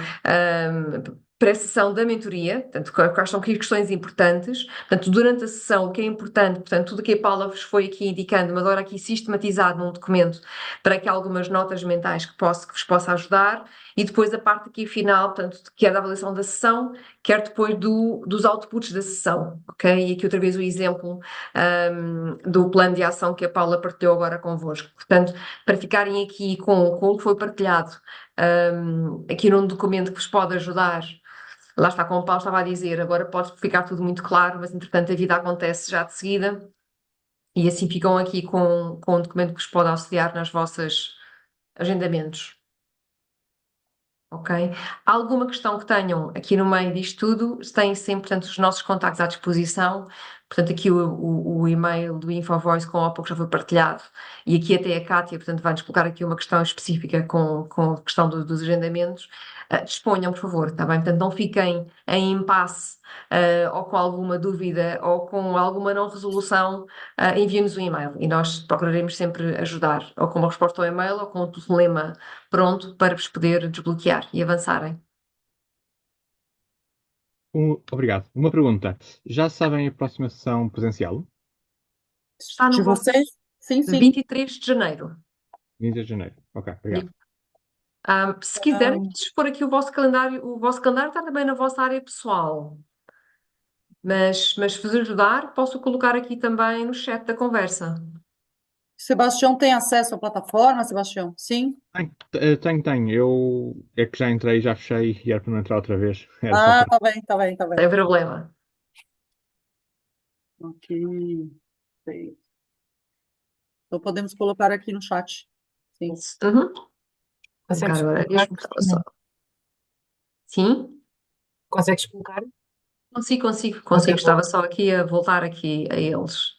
pré-sessão da mentoria, portanto, quais são aqui questões importantes, portanto, durante a sessão, o que é importante, portanto, tudo o que a Paula vos foi aqui indicando, mas agora aqui sistematizado num documento, para que algumas notas mentais que vos possa ajudar, e depois a parte aqui final, portanto, quer da avaliação da sessão, quer depois dos outputs da sessão, ok? E aqui outra vez o exemplo do plano de ação que a Paula partilhou agora convosco. Portanto, para ficarem aqui com o que foi partilhado, aqui num documento que vos pode ajudar, lá está, como o Paulo estava a dizer, agora pode ficar tudo muito claro, mas entretanto a vida acontece já de seguida, e assim ficam aqui com um documento que vos pode auxiliar nas vossas agendamentos. Ok? Alguma questão que tenham aqui no meio disto tudo, têm sempre, portanto, os nossos contactos à disposição. Portanto, aqui o e-mail do InfoVoice com o que já foi partilhado. E aqui até a Cátia, portanto, vai-nos colocar aqui uma questão específica com a questão dos agendamentos. Disponham, por favor, está bem? Portanto, não fiquem em impasse ou com alguma dúvida ou com alguma não resolução, enviem-nos um e-mail e nós procuraremos sempre ajudar, ou com uma resposta ao e-mail ou com o telefonema pronto para vos poder desbloquear e avançarem. Obrigado. Uma pergunta. Já sabem a próxima sessão presencial? Está no De vosso vocês? Sim, sim. 23 de janeiro. 20 de janeiro. Ok, obrigado. Se quiserem, expor aqui o vosso calendário está também na vossa área pessoal. Mas se vos ajudar, posso colocar aqui também no chat da conversa. Sebastião tem acesso à plataforma, Sebastião? Sim? Tenho. Eu é que já entrei, já fechei e era para não entrar outra vez. Era só Tá bem. Sem problema. Ok. Sei. Então podemos colocar aqui no chat. Sim. Uhum. Consegues Agora, colocar, Sim? Consegues colocar? Consigo. Ok, boa. Estava só aqui a voltar aqui a eles.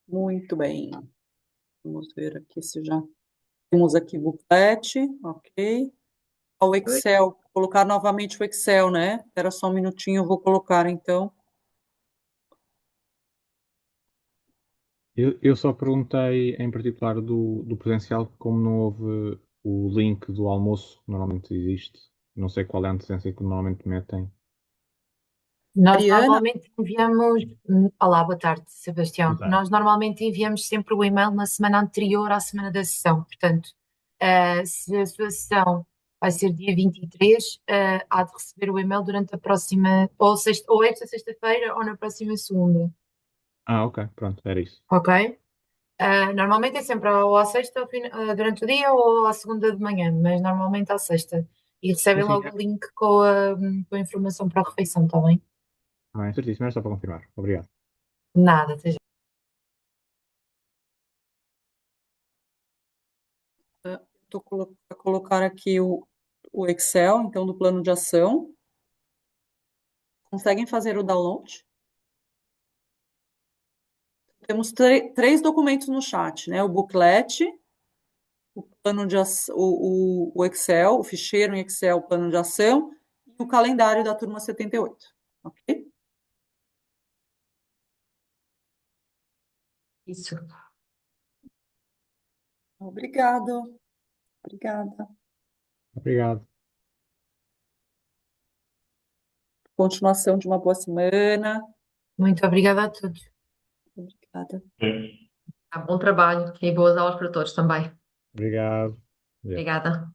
Muito bem. Vamos ver aqui se já temos aqui booklet, ok. O Excel, colocar novamente o Excel, né? Espera só um minutinho, eu vou colocar então. Eu só perguntei em particular do presencial, como não houve o link do almoço, que normalmente existe. Não sei qual é a antecedência que normalmente metem. Nós Mariana, normalmente enviamos. Olá, boa tarde, Sebastião. Exato. Nós normalmente enviamos sempre o e-mail na semana anterior à semana da sessão. Portanto, se a sua sessão vai ser dia 23, há de receber o e-mail durante a próxima, ou, sexta, ou esta sexta-feira, ou na próxima segunda. Ah, ok, pronto, era isso. Ok? Normalmente é sempre ou à sexta durante o dia ou à segunda de manhã, mas normalmente à sexta. E recebem Sim, sim, logo o link com a informação para a refeição, está bem? certíssimo, era só para confirmar. Obrigado. Nada, até já. estou a colocar aqui o Excel, então, do plano de ação. Conseguem fazer o download? Temos três documentos no chat, né? O booklet, o plano de o Excel, o ficheiro em Excel, o plano de ação, e o calendário da turma 78. Ok? Isso. Obrigado. Obrigada. Obrigado. Continuação de uma boa semana. Muito obrigada a todos. Obrigada. É. Bom trabalho e boas aulas para todos também. Obrigado. Obrigada.